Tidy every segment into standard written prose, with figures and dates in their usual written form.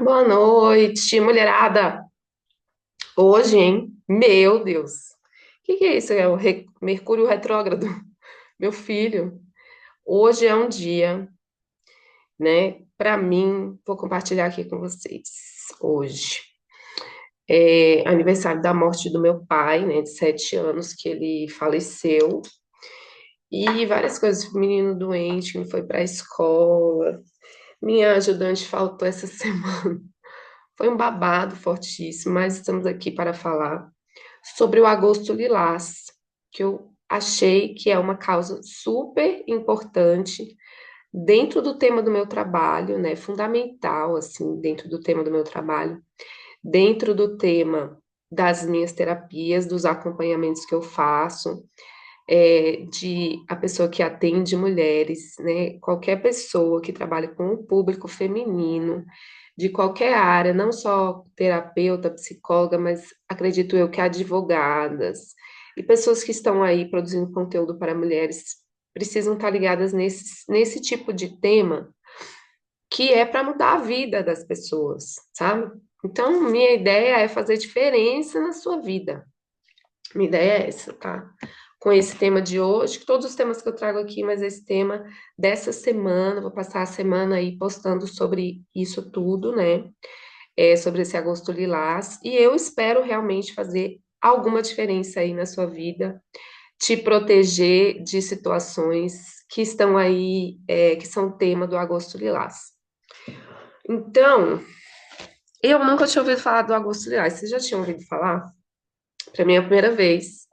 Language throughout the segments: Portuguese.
Boa noite, mulherada. Hoje, hein? Meu Deus. O que é isso? É o Mercúrio retrógrado, meu filho. Hoje é um dia, né? Para mim, vou compartilhar aqui com vocês. Hoje é aniversário da morte do meu pai, né? De 7 anos que ele faleceu. E várias coisas. Menino doente, que não foi para a escola. Minha ajudante faltou essa semana. Foi um babado fortíssimo, mas estamos aqui para falar sobre o Agosto Lilás, que eu achei que é uma causa super importante dentro do tema do meu trabalho, né? Fundamental, assim, dentro do tema do meu trabalho, dentro do tema das minhas terapias, dos acompanhamentos que eu faço, de a pessoa que atende mulheres, né? Qualquer pessoa que trabalha com o público feminino, de qualquer área, não só terapeuta, psicóloga, mas acredito eu que advogadas e pessoas que estão aí produzindo conteúdo para mulheres precisam estar ligadas nesse tipo de tema que é para mudar a vida das pessoas, sabe? Então, minha ideia é fazer diferença na sua vida. Minha ideia é essa, tá? Com esse tema de hoje, todos os temas que eu trago aqui, mas esse tema dessa semana, vou passar a semana aí postando sobre isso tudo, né? Sobre esse agosto lilás, e eu espero realmente fazer alguma diferença aí na sua vida, te proteger de situações que estão aí, que são tema do agosto lilás. Então, eu nunca tinha ouvido falar do agosto lilás, vocês já tinham ouvido falar? Para mim é a primeira vez.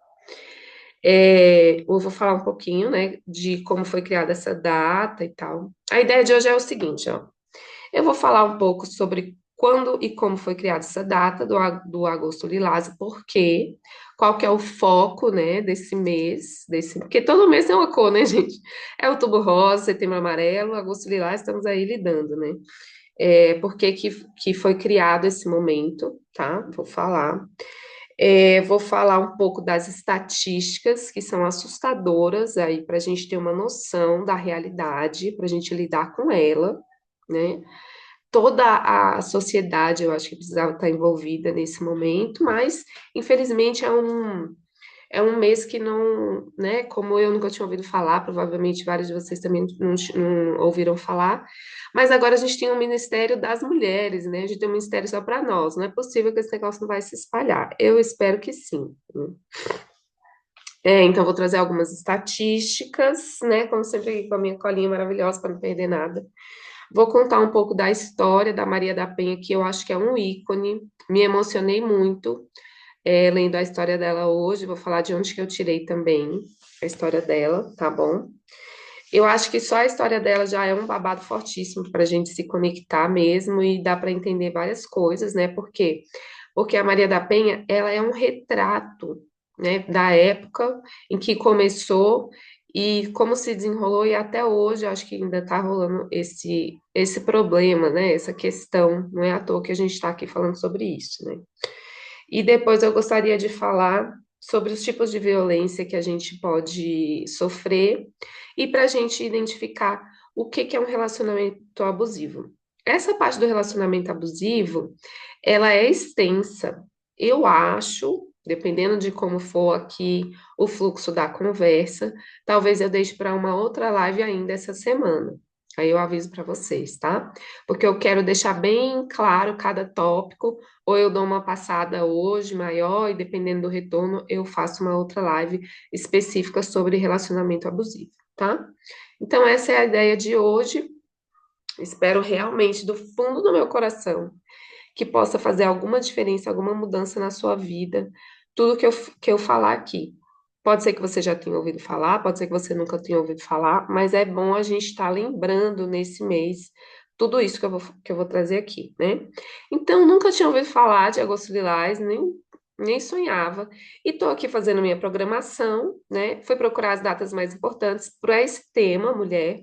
Eu vou falar um pouquinho, né, de como foi criada essa data e tal. A ideia de hoje é o seguinte, ó. Eu vou falar um pouco sobre quando e como foi criada essa data do Agosto Lilás, por quê, qual que é o foco, né, desse mês, porque todo mês tem uma cor, né, gente? É Outubro Rosa, Setembro Amarelo, Agosto Lilás, estamos aí lidando, né? Por que foi criado esse momento, tá? Vou falar. Vou falar um pouco das estatísticas que são assustadoras aí para a gente ter uma noção da realidade, para a gente lidar com ela, né? Toda a sociedade, eu acho que precisava estar envolvida nesse momento, mas infelizmente é um mês que não, né? Como eu nunca tinha ouvido falar, provavelmente vários de vocês também não ouviram falar, mas agora a gente tem um Ministério das Mulheres, né? A gente tem um ministério só para nós. Não é possível que esse negócio não vai se espalhar. Eu espero que sim. Né? Então, vou trazer algumas estatísticas, né? Como sempre, aqui com a minha colinha maravilhosa para não perder nada. Vou contar um pouco da história da Maria da Penha, que eu acho que é um ícone. Me emocionei muito lendo a história dela hoje. Vou falar de onde que eu tirei também a história dela, tá bom? Eu acho que só a história dela já é um babado fortíssimo para a gente se conectar mesmo e dá para entender várias coisas, né? Por quê? Porque a Maria da Penha, ela é um retrato, né, da época em que começou e como se desenrolou e até hoje eu acho que ainda está rolando esse problema, né? Essa questão. Não é à toa que a gente está aqui falando sobre isso, né? E depois eu gostaria de falar sobre os tipos de violência que a gente pode sofrer e para a gente identificar o que que é um relacionamento abusivo. Essa parte do relacionamento abusivo, ela é extensa. Eu acho, dependendo de como for aqui o fluxo da conversa, talvez eu deixe para uma outra live ainda essa semana. Aí eu aviso para vocês, tá? Porque eu quero deixar bem claro cada tópico ou eu dou uma passada hoje maior e dependendo do retorno eu faço uma outra live específica sobre relacionamento abusivo, tá? Então essa é a ideia de hoje. Espero realmente do fundo do meu coração que possa fazer alguma diferença, alguma mudança na sua vida, tudo que eu falar aqui. Pode ser que você já tenha ouvido falar, pode ser que você nunca tenha ouvido falar, mas é bom a gente estar lembrando nesse mês tudo isso que eu vou trazer aqui, né? Então, nunca tinha ouvido falar de Agosto Lilás, nem sonhava, e estou aqui fazendo minha programação, né? Fui procurar as datas mais importantes para esse tema, mulher,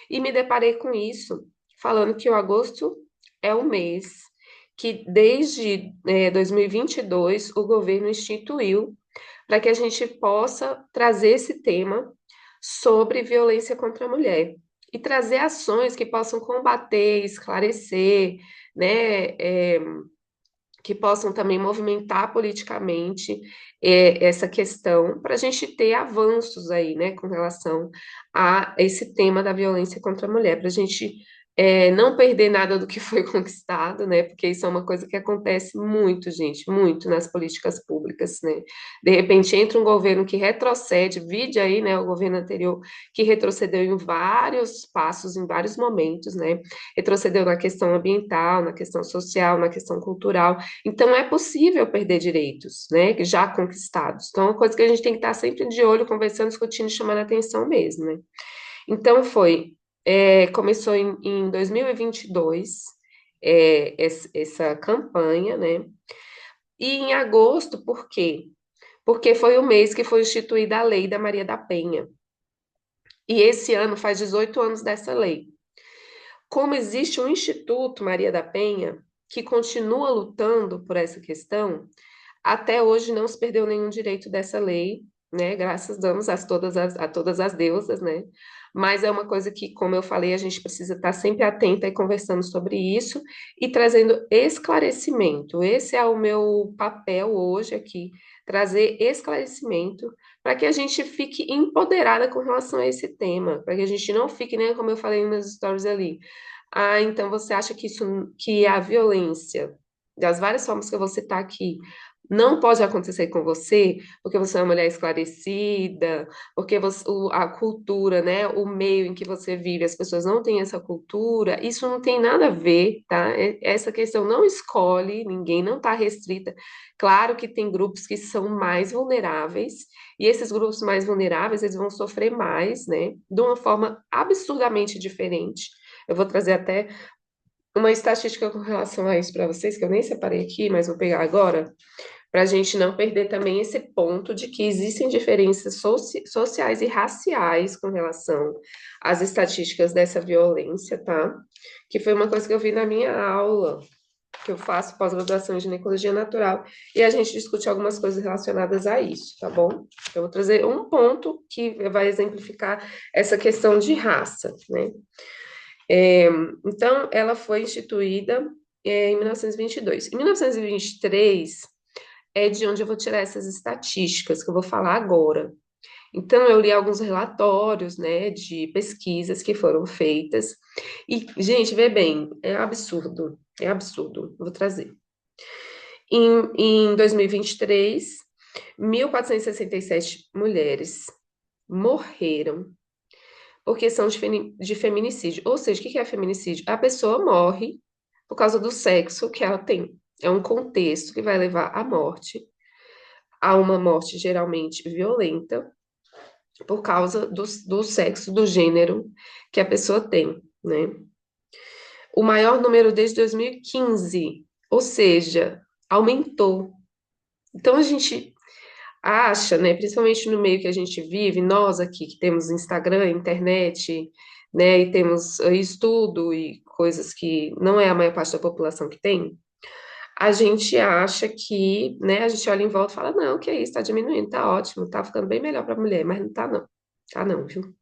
e me deparei com isso, falando que o agosto é o mês que, desde 2022, o governo instituiu para que a gente possa trazer esse tema sobre violência contra a mulher e trazer ações que possam combater, esclarecer, né, que possam também movimentar politicamente essa questão, para a gente ter avanços aí, né, com relação a esse tema da violência contra a mulher, para a gente não perder nada do que foi conquistado, né, porque isso é uma coisa que acontece muito, gente, muito nas políticas públicas, né, de repente entra um governo que retrocede, vide aí, né, o governo anterior que retrocedeu em vários passos, em vários momentos, né, retrocedeu na questão ambiental, na questão social, na questão cultural, então, é possível perder direitos, né, já conquistados. Então, é uma coisa que a gente tem que estar sempre de olho, conversando, discutindo, chamando a atenção mesmo, né. Então, começou em 2022, essa campanha, né, e em agosto, por quê? Porque foi o mês que foi instituída a Lei da Maria da Penha. E esse ano faz 18 anos dessa lei. Como existe um Instituto Maria da Penha, que continua lutando por essa questão, até hoje não se perdeu nenhum direito dessa lei, né? Graças damos a todas as deusas, né? Mas é uma coisa que, como eu falei, a gente precisa estar sempre atenta e conversando sobre isso e trazendo esclarecimento. Esse é o meu papel hoje aqui, trazer esclarecimento para que a gente fique empoderada com relação a esse tema, para que a gente não fique, né, como eu falei nas stories ali. Ah, então você acha que que a violência, das várias formas que eu vou citar aqui, não pode acontecer com você, porque você é uma mulher esclarecida, porque a cultura, né, o meio em que você vive, as pessoas não têm essa cultura, isso não tem nada a ver, tá? Essa questão não escolhe, ninguém não está restrita. Claro que tem grupos que são mais vulneráveis, e esses grupos mais vulneráveis, eles vão sofrer mais, né, de uma forma absurdamente diferente. Eu vou trazer até uma estatística com relação a isso para vocês, que eu nem separei aqui, mas vou pegar agora para a gente não perder também esse ponto de que existem diferenças sociais e raciais com relação às estatísticas dessa violência, tá? Que foi uma coisa que eu vi na minha aula, que eu faço pós-graduação em ginecologia natural, e a gente discute algumas coisas relacionadas a isso, tá bom? Eu vou trazer um ponto que vai exemplificar essa questão de raça, né? É, então, ela foi instituída em 1922. Em 1923, é de onde eu vou tirar essas estatísticas que eu vou falar agora. Então, eu li alguns relatórios, né, de pesquisas que foram feitas. E, gente, vê bem, é absurdo. Eu vou trazer. Em 2023, 1.467 mulheres morreram por questão de feminicídio. Ou seja, o que é feminicídio? A pessoa morre por causa do sexo que ela tem. É um contexto que vai levar à morte, a uma morte geralmente violenta, por causa do sexo, do gênero que a pessoa tem, né? O maior número desde 2015, ou seja, aumentou. Então a gente acha, né, principalmente no meio que a gente vive, nós aqui que temos Instagram, internet, né, e temos estudo e coisas que não é a maior parte da população que tem, a gente acha que, né, a gente olha em volta e fala, não, que é isso, tá diminuindo, tá ótimo, tá ficando bem melhor para a mulher, mas não tá não. Tá não, viu?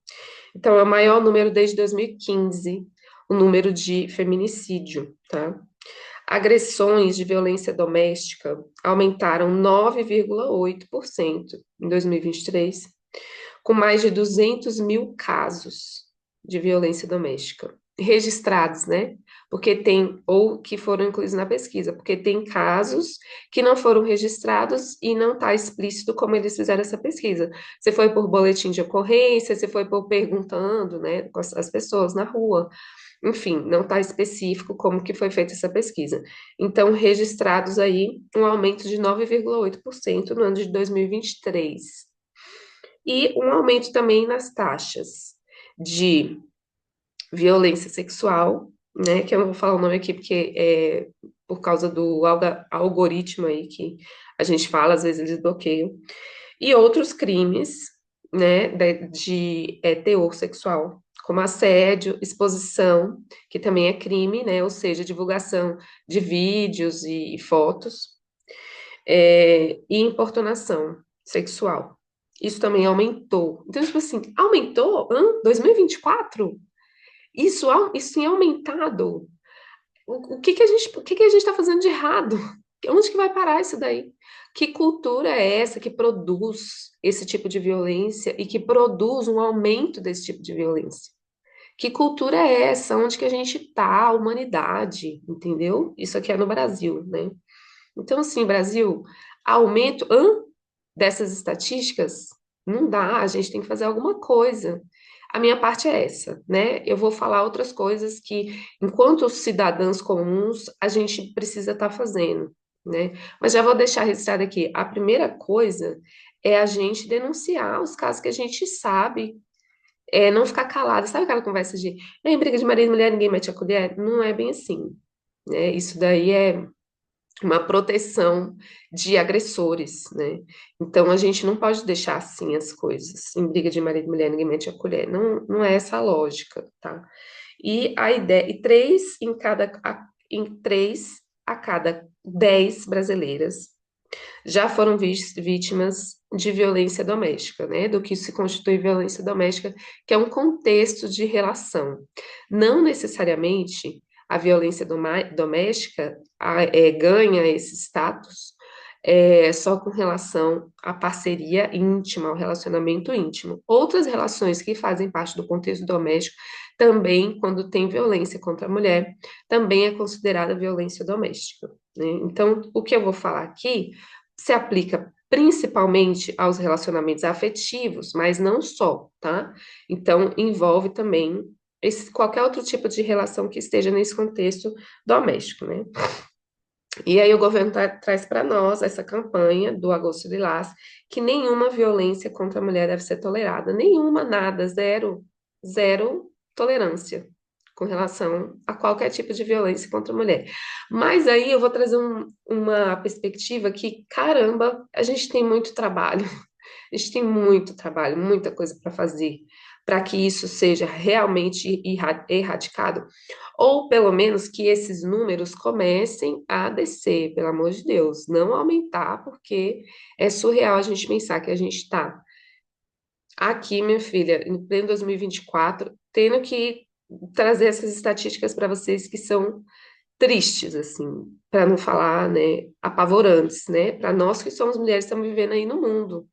Então, é o maior número desde 2015, o número de feminicídio, tá? Agressões de violência doméstica aumentaram 9,8% em 2023, com mais de 200 mil casos de violência doméstica registrados, né? Porque tem, ou que foram incluídos na pesquisa, porque tem casos que não foram registrados e não está explícito como eles fizeram essa pesquisa. Você foi por boletim de ocorrência, você foi por perguntando, né, com as pessoas na rua, enfim, não está específico como que foi feita essa pesquisa. Então, registrados aí um aumento de 9,8% no ano de 2023. E um aumento também nas taxas de violência sexual, né? Que eu não vou falar o nome aqui porque é por causa do algoritmo aí que a gente fala, às vezes eles bloqueiam. E outros crimes, né, teor sexual, como assédio, exposição, que também é crime, né? Ou seja, divulgação de vídeos e fotos, e importunação sexual. Isso também aumentou. Então, tipo assim, aumentou? 2024? Isso tem aumentado. o que que a gente está fazendo de errado? Onde que vai parar isso daí? Que cultura é essa que produz esse tipo de violência e que produz um aumento desse tipo de violência? Que cultura é essa? Onde que a gente tá? A humanidade, entendeu? Isso aqui é no Brasil, né? Então, assim, Brasil, aumento dessas estatísticas, não dá, a gente tem que fazer alguma coisa. A minha parte é essa, né? Eu vou falar outras coisas que, enquanto cidadãos comuns, a gente precisa estar fazendo, né? Mas já vou deixar registrado aqui. A primeira coisa é a gente denunciar os casos que a gente sabe, não ficar calado. Sabe aquela conversa de, em briga de marido e mulher, ninguém mete a colher? Não é bem assim, né? Isso daí é uma proteção de agressores, né? Então a gente não pode deixar assim as coisas. Em briga de marido e mulher, ninguém mete a colher. Não, não é essa a lógica, tá? E a ideia, e três a cada 10 brasileiras já foram vítimas de violência doméstica, né? Do que se constitui violência doméstica, que é um contexto de relação. Não necessariamente a violência doméstica ganha esse status só com relação à parceria íntima, ao relacionamento íntimo. Outras relações que fazem parte do contexto doméstico também, quando tem violência contra a mulher, também é considerada violência doméstica, né? Então, o que eu vou falar aqui se aplica principalmente aos relacionamentos afetivos, mas não só, tá? Então, envolve também qualquer outro tipo de relação que esteja nesse contexto doméstico, né? E aí o governo traz para nós essa campanha do Agosto Lilás, que nenhuma violência contra a mulher deve ser tolerada, nenhuma, nada, zero, zero tolerância com relação a qualquer tipo de violência contra a mulher. Mas aí eu vou trazer uma perspectiva que, caramba, a gente tem muito trabalho, a gente tem muito trabalho, muita coisa para fazer para que isso seja realmente erradicado, ou pelo menos que esses números comecem a descer, pelo amor de Deus, não aumentar, porque é surreal a gente pensar que a gente está aqui, minha filha, em pleno 2024, tendo que trazer essas estatísticas para vocês que são tristes, assim, para não falar, né, apavorantes, né? Para nós que somos mulheres, estamos vivendo aí no mundo.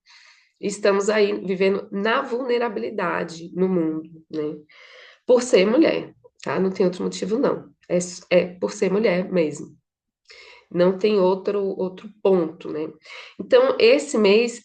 Estamos aí vivendo na vulnerabilidade no mundo, né? Por ser mulher, tá? Não tem outro motivo, não. É por ser mulher mesmo. Não tem outro ponto, né? Então, esse mês,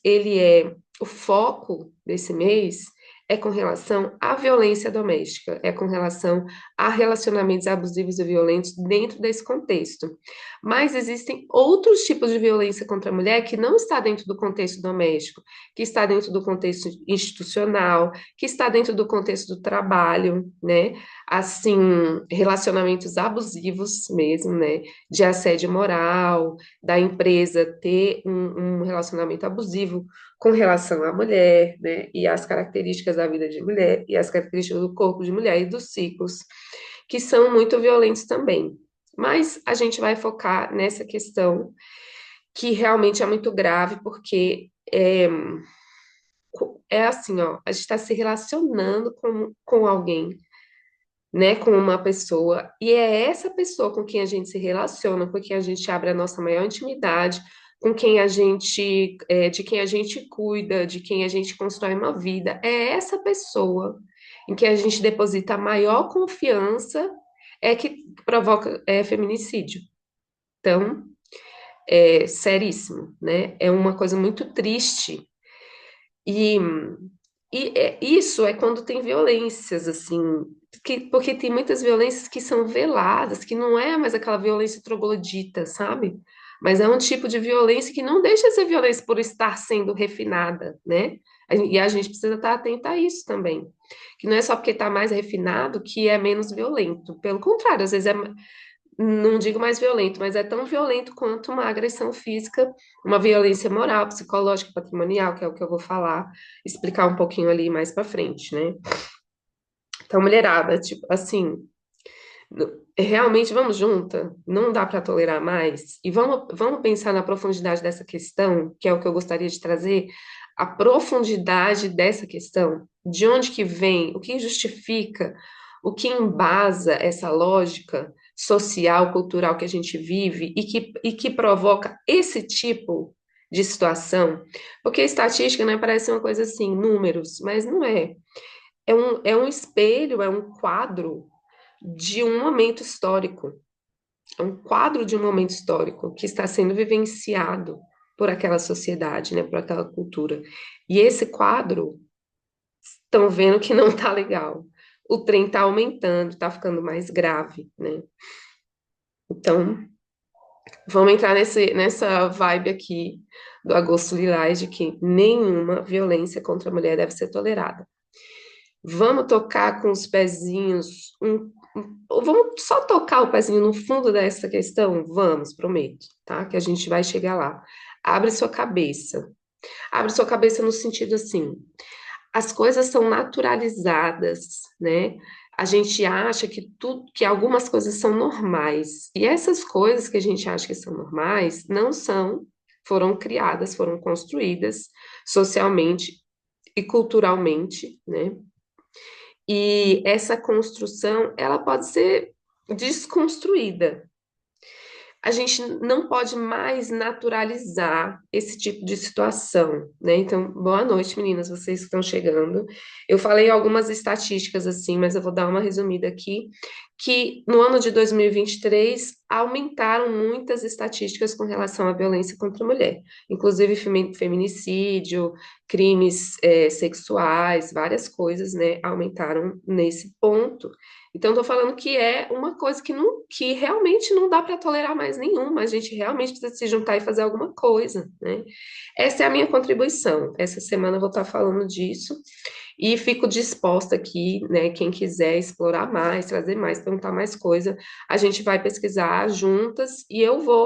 o foco desse mês é com relação à violência doméstica, é com relação a relacionamentos abusivos e violentos dentro desse contexto. Mas existem outros tipos de violência contra a mulher que não está dentro do contexto doméstico, que está dentro do contexto institucional, que está dentro do contexto do trabalho, né? Assim, relacionamentos abusivos mesmo, né? De assédio moral, da empresa ter um relacionamento abusivo com relação à mulher, né, e as características da vida de mulher, e as características do corpo de mulher e dos ciclos, que são muito violentos também. Mas a gente vai focar nessa questão que realmente é muito grave, porque é assim, ó, a gente está se relacionando com alguém, né, com uma pessoa, e é essa pessoa com quem a gente se relaciona, com quem a gente abre a nossa maior intimidade, com quem de quem a gente cuida, de quem a gente constrói uma vida, é essa pessoa em que a gente deposita a maior confiança que provoca feminicídio. Então, é seríssimo, né? É uma coisa muito triste. E isso é quando tem violências, assim, porque tem muitas violências que são veladas, que não é mais aquela violência troglodita, sabe? Mas é um tipo de violência que não deixa de ser violência por estar sendo refinada, né? E a gente precisa estar atento a isso também. Que não é só porque está mais refinado que é menos violento. Pelo contrário, às vezes não digo mais violento, mas é tão violento quanto uma agressão física, uma violência moral, psicológica, patrimonial, que é o que eu vou falar, explicar um pouquinho ali mais para frente, né? Então, mulherada, tipo, assim, realmente vamos junta, não dá para tolerar mais, e vamos pensar na profundidade dessa questão, que é o que eu gostaria de trazer, a profundidade dessa questão, de onde que vem, o que justifica, o que embasa essa lógica social, cultural que a gente vive e que provoca esse tipo de situação? Porque a estatística, né, parece uma coisa assim, números, mas não é. É um espelho, é um quadro de um momento histórico. É um quadro de um momento histórico que está sendo vivenciado por aquela sociedade, né, por aquela cultura. E esse quadro, estão vendo que não tá legal. O trem tá aumentando, tá ficando mais grave, né? Então, vamos entrar nessa vibe aqui do Agosto Lilás de que nenhuma violência contra a mulher deve ser tolerada. Vamos tocar com os pezinhos, vamos só tocar o pezinho no fundo dessa questão? Vamos, prometo, tá? Que a gente vai chegar lá. Abre sua cabeça. Abre sua cabeça no sentido assim, as coisas são naturalizadas, né? A gente acha que tudo, que algumas coisas são normais. E essas coisas que a gente acha que são normais não são, foram criadas, foram construídas socialmente e culturalmente, né? E essa construção, ela pode ser desconstruída. A gente não pode mais naturalizar esse tipo de situação, né? Então, boa noite, meninas, vocês que estão chegando. Eu falei algumas estatísticas assim, mas eu vou dar uma resumida aqui, que no ano de 2023 aumentaram muitas estatísticas com relação à violência contra a mulher, inclusive feminicídio, crimes sexuais, várias coisas, né, aumentaram nesse ponto. Então, estou falando que é uma coisa que realmente não dá para tolerar mais nenhuma. A gente realmente precisa se juntar e fazer alguma coisa, né? Essa é a minha contribuição. Essa semana eu vou estar falando disso e fico disposta aqui, né? Quem quiser explorar mais, trazer mais, perguntar mais coisa, a gente vai pesquisar juntas e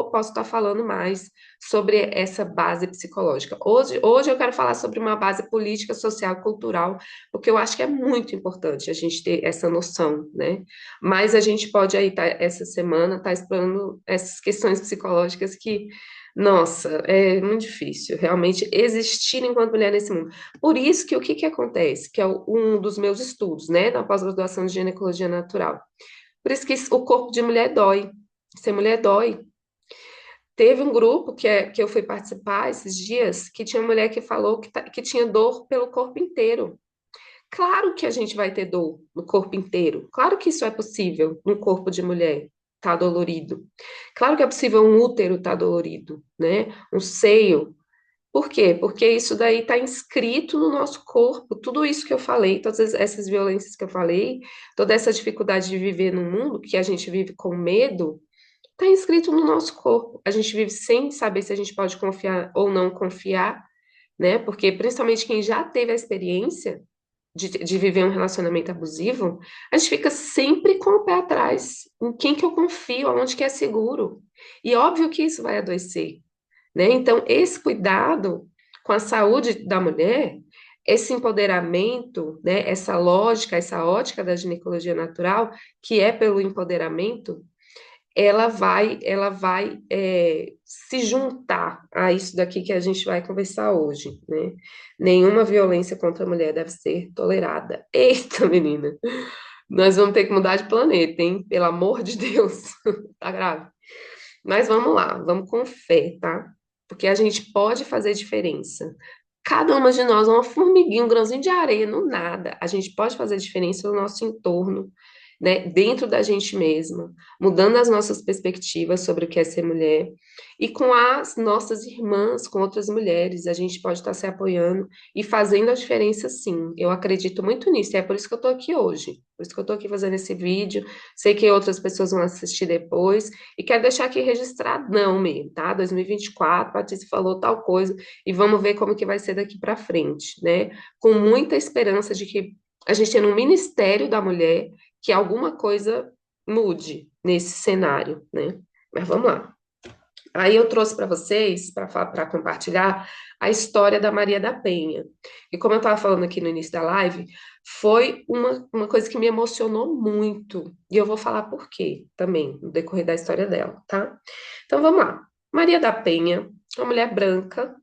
posso estar falando mais sobre essa base psicológica. Hoje eu quero falar sobre uma base política, social, cultural, porque eu acho que é muito importante a gente ter essa noção, né? Mas a gente pode aí, essa semana, estar explorando essas questões psicológicas que, nossa, é muito difícil realmente existir enquanto mulher nesse mundo. Por isso que o que que acontece? Que é um dos meus estudos, né, na pós-graduação de ginecologia natural. Por isso que o corpo de mulher dói. Ser mulher dói. Teve um grupo que eu fui participar esses dias, que tinha uma mulher que falou que tinha dor pelo corpo inteiro. Claro que a gente vai ter dor no corpo inteiro. Claro que isso é possível no corpo de mulher tá dolorido. Claro que é possível um útero tá dolorido, né? Um seio. Por quê? Porque isso daí está inscrito no nosso corpo. Tudo isso que eu falei, todas essas violências que eu falei, toda essa dificuldade de viver no mundo que a gente vive com medo, está inscrito no nosso corpo. A gente vive sem saber se a gente pode confiar ou não confiar, né? Porque principalmente quem já teve a experiência de viver um relacionamento abusivo, a gente fica sempre com o pé atrás. Em quem que eu confio, aonde que é seguro. E óbvio que isso vai adoecer, né? Então, esse cuidado com a saúde da mulher, esse empoderamento, né, essa lógica, essa ótica da ginecologia natural, que é pelo empoderamento, ela vai se juntar a isso daqui que a gente vai conversar hoje, né? Nenhuma violência contra a mulher deve ser tolerada. Eita, menina, nós vamos ter que mudar de planeta, hein? Pelo amor de Deus, tá grave. Mas vamos lá, vamos com fé, tá? Porque a gente pode fazer diferença. Cada uma de nós, uma formiguinha, um grãozinho de areia, no nada. A gente pode fazer diferença no nosso entorno, né? Dentro da gente mesma, mudando as nossas perspectivas sobre o que é ser mulher. E com as nossas irmãs, com outras mulheres, a gente pode estar se apoiando e fazendo a diferença sim. Eu acredito muito nisso, e é por isso que eu tô aqui hoje. Por isso que eu tô aqui fazendo esse vídeo. Sei que outras pessoas vão assistir depois. E quero deixar aqui registrado, não, mesmo, tá? 2024, Patrícia falou tal coisa, e vamos ver como que vai ser daqui para frente, né? Com muita esperança de que a gente tenha um Ministério da Mulher, que alguma coisa mude nesse cenário, né? Mas vamos lá. Aí eu trouxe para vocês, para compartilhar, a história da Maria da Penha. E como eu estava falando aqui no início da live, foi uma coisa que me emocionou muito. E eu vou falar por quê também, no decorrer da história dela, tá? Então vamos lá. Maria da Penha, uma mulher branca,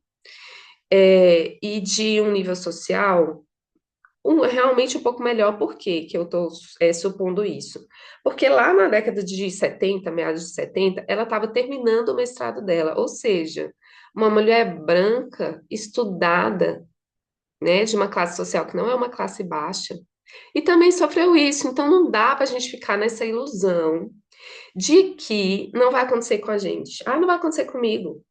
e de um nível social. realmente um pouco melhor. Por quê que eu estou supondo isso? Porque lá na década de 70, meados de 70, ela estava terminando o mestrado dela, ou seja, uma mulher branca, estudada, né, de uma classe social que não é uma classe baixa, e também sofreu isso. Então não dá para a gente ficar nessa ilusão de que não vai acontecer com a gente. Ah, não vai acontecer comigo.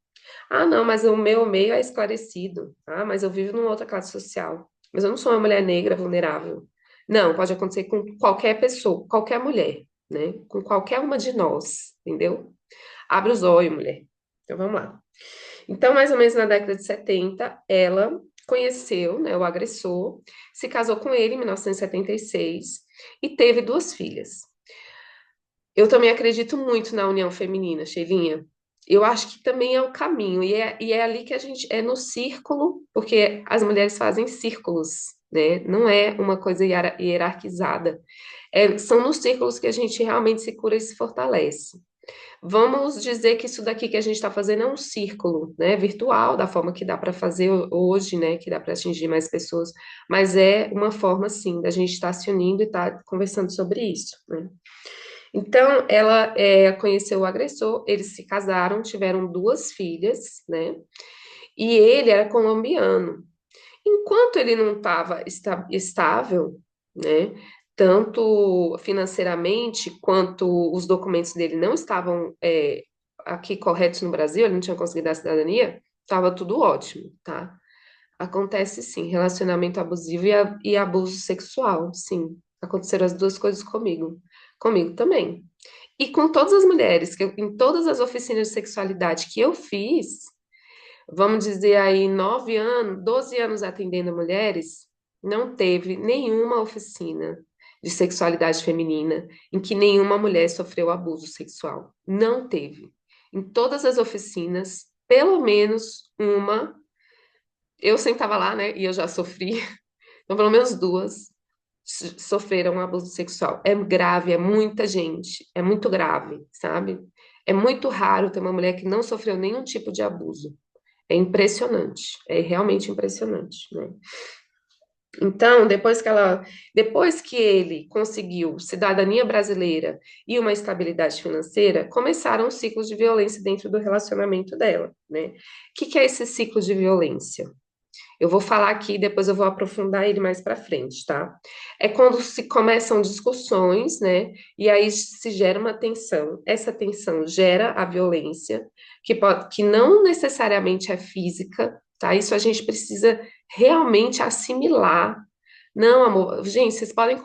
Ah, não, mas o meu meio é esclarecido. Ah, mas eu vivo numa outra classe social. Mas eu não sou uma mulher negra vulnerável. Não, pode acontecer com qualquer pessoa, qualquer mulher, né? Com qualquer uma de nós, entendeu? Abre os olhos, mulher. Então vamos lá. Então, mais ou menos na década de 70, ela conheceu, né, o agressor, se casou com ele em 1976 e teve duas filhas. Eu também acredito muito na união feminina, Sheilinha. Eu acho que também é o caminho, e é ali que a gente é no círculo, porque as mulheres fazem círculos, né? Não é uma coisa hierarquizada. São nos círculos que a gente realmente se cura e se fortalece. Vamos dizer que isso daqui que a gente está fazendo é um círculo, né? Virtual, da forma que dá para fazer hoje, né? Que dá para atingir mais pessoas, mas é uma forma, sim, da gente estar se unindo e estar conversando sobre isso, né? Então, ela conheceu o agressor, eles se casaram, tiveram duas filhas, né? E ele era colombiano. Enquanto ele não estava estável, né? Tanto financeiramente quanto os documentos dele não estavam aqui corretos no Brasil, ele não tinha conseguido a cidadania, estava tudo ótimo, tá? Acontece sim, relacionamento abusivo e abuso sexual, sim. Aconteceram as duas coisas comigo. Comigo também. E com todas as mulheres, em todas as oficinas de sexualidade que eu fiz, vamos dizer aí 9 anos, 12 anos atendendo mulheres, não teve nenhuma oficina de sexualidade feminina em que nenhuma mulher sofreu abuso sexual. Não teve. Em todas as oficinas, pelo menos uma, eu sentava lá, né, e eu já sofri, então pelo menos duas sofreram abuso sexual. É grave, é muita gente, é muito grave, sabe? É muito raro ter uma mulher que não sofreu nenhum tipo de abuso. É impressionante, é realmente impressionante, né? Então, depois que ele conseguiu cidadania brasileira e uma estabilidade financeira, começaram os ciclos de violência dentro do relacionamento dela, né? O que é esse ciclo de violência? Eu vou falar aqui, depois eu vou aprofundar ele mais para frente, tá? É quando se começam discussões, né? E aí se gera uma tensão. Essa tensão gera a violência, que não necessariamente é física, tá? Isso a gente precisa realmente assimilar. Não, amor, gente, vocês podem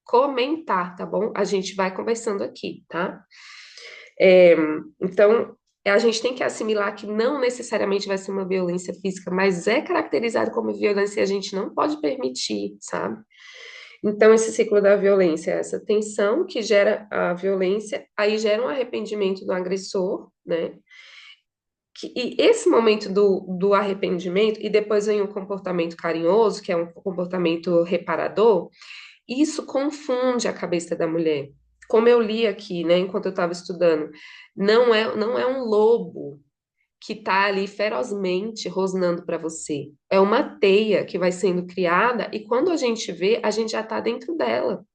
comentar, tá bom? A gente vai conversando aqui, tá? É, então, a gente tem que assimilar que não necessariamente vai ser uma violência física, mas é caracterizado como violência e a gente não pode permitir, sabe? Então, esse ciclo da violência é essa tensão que gera a violência, aí gera um arrependimento do agressor, né? E esse momento do arrependimento, e depois vem o comportamento carinhoso, que é um comportamento reparador, isso confunde a cabeça da mulher. Como eu li aqui, né, enquanto eu estava estudando, não é um lobo que está ali ferozmente rosnando para você. É uma teia que vai sendo criada e quando a gente vê, a gente já está dentro dela.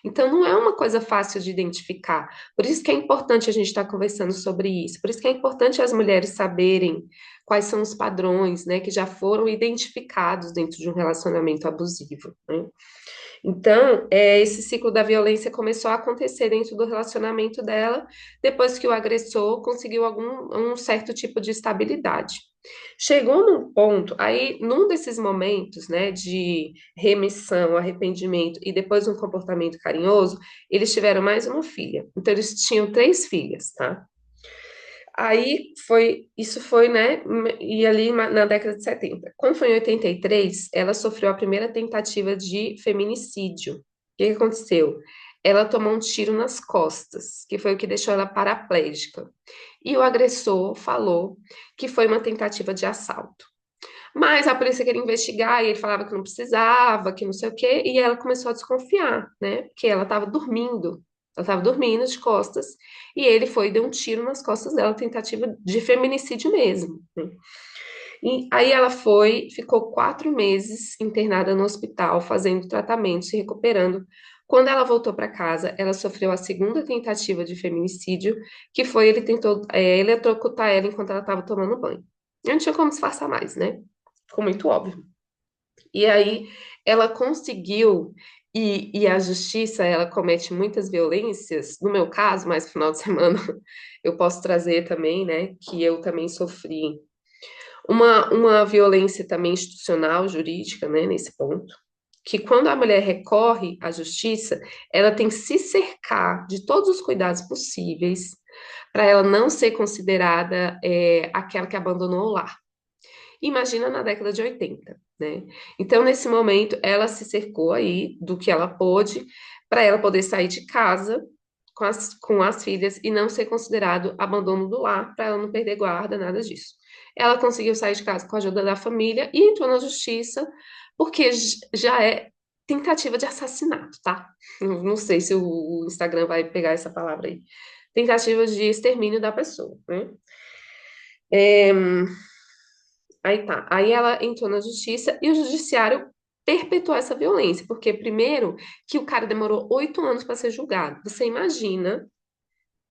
Então, não é uma coisa fácil de identificar. Por isso que é importante a gente estar conversando sobre isso. Por isso que é importante as mulheres saberem quais são os padrões, né, que já foram identificados dentro de um relacionamento abusivo, né? Então, esse ciclo da violência começou a acontecer dentro do relacionamento dela, depois que o agressor conseguiu um certo tipo de estabilidade. Chegou num ponto, aí, num desses momentos, né, de remissão, arrependimento e depois um comportamento carinhoso, eles tiveram mais uma filha. Então, eles tinham três filhas, tá? Isso foi, né, e ali na década de 70. Quando foi em 83, ela sofreu a primeira tentativa de feminicídio. O que que aconteceu? Ela tomou um tiro nas costas, que foi o que deixou ela paraplégica. E o agressor falou que foi uma tentativa de assalto. Mas a polícia queria investigar e ele falava que não precisava, que não sei o quê, e ela começou a desconfiar, né? Que ela estava dormindo. Ela estava dormindo de costas, e ele foi e deu um tiro nas costas dela, tentativa de feminicídio mesmo, né? E aí ela foi, ficou 4 meses internada no hospital, fazendo tratamento, se recuperando. Quando ela voltou para casa, ela sofreu a segunda tentativa de feminicídio, que foi ele tentou eletrocutar ela enquanto ela estava tomando banho. Não tinha como disfarçar mais, né? Ficou muito óbvio. E aí ela conseguiu, e a justiça, ela comete muitas violências. No meu caso, mas no final de semana eu posso trazer também, né, que eu também sofri uma violência também institucional, jurídica, né, nesse ponto, que quando a mulher recorre à justiça, ela tem que se cercar de todos os cuidados possíveis para ela não ser considerada aquela que abandonou o lar. Imagina na década de 80, né? Então, nesse momento, ela se cercou aí do que ela pôde para ela poder sair de casa com as filhas e não ser considerado abandono do lar, para ela não perder guarda, nada disso. Ela conseguiu sair de casa com a ajuda da família e entrou na justiça, porque já é tentativa de assassinato, tá? Eu não sei se o Instagram vai pegar essa palavra aí. Tentativa de extermínio da pessoa, né? É, Aí tá. Aí ela entrou na justiça e o judiciário perpetuou essa violência, porque primeiro que o cara demorou 8 anos para ser julgado. Você imagina,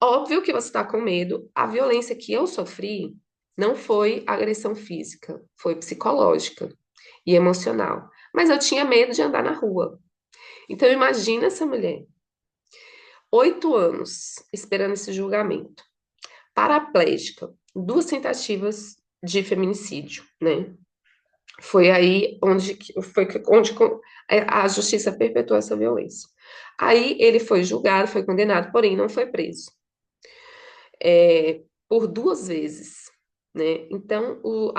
óbvio que você está com medo. A violência que eu sofri não foi agressão física, foi psicológica e emocional. Mas eu tinha medo de andar na rua. Então imagina essa mulher, 8 anos esperando esse julgamento, paraplégica, 2 tentativas de feminicídio, né? Foi aí onde a justiça perpetuou essa violência. Aí ele foi julgado, foi condenado, porém não foi preso, por 2 vezes, né? Então, o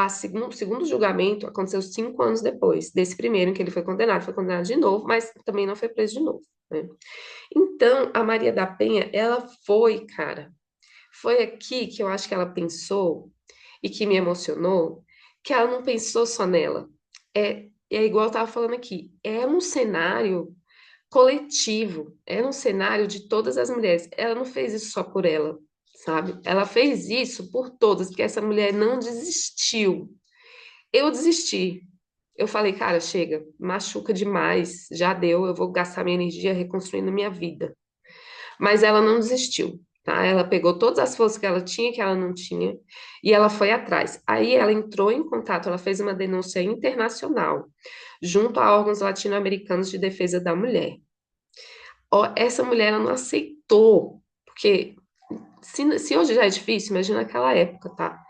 segundo julgamento aconteceu 5 anos depois desse primeiro em que ele foi condenado de novo, mas também não foi preso de novo, né? Então, a Maria da Penha, ela foi, cara, foi aqui que eu acho que ela pensou e que me emocionou, que ela não pensou só nela. É igual eu estava falando aqui, é um cenário coletivo, é um cenário de todas as mulheres. Ela não fez isso só por ela, sabe? Ela fez isso por todas, porque essa mulher não desistiu. Eu desisti. Eu falei, cara, chega, machuca demais, já deu, eu vou gastar minha energia reconstruindo minha vida. Mas ela não desistiu, tá? Ela pegou todas as forças que ela tinha, que ela não tinha, e ela foi atrás. Aí ela entrou em contato, ela fez uma denúncia internacional, junto a órgãos latino-americanos de defesa da mulher. Ó, essa mulher, ela não aceitou, porque se hoje já é difícil, imagina naquela época, tá?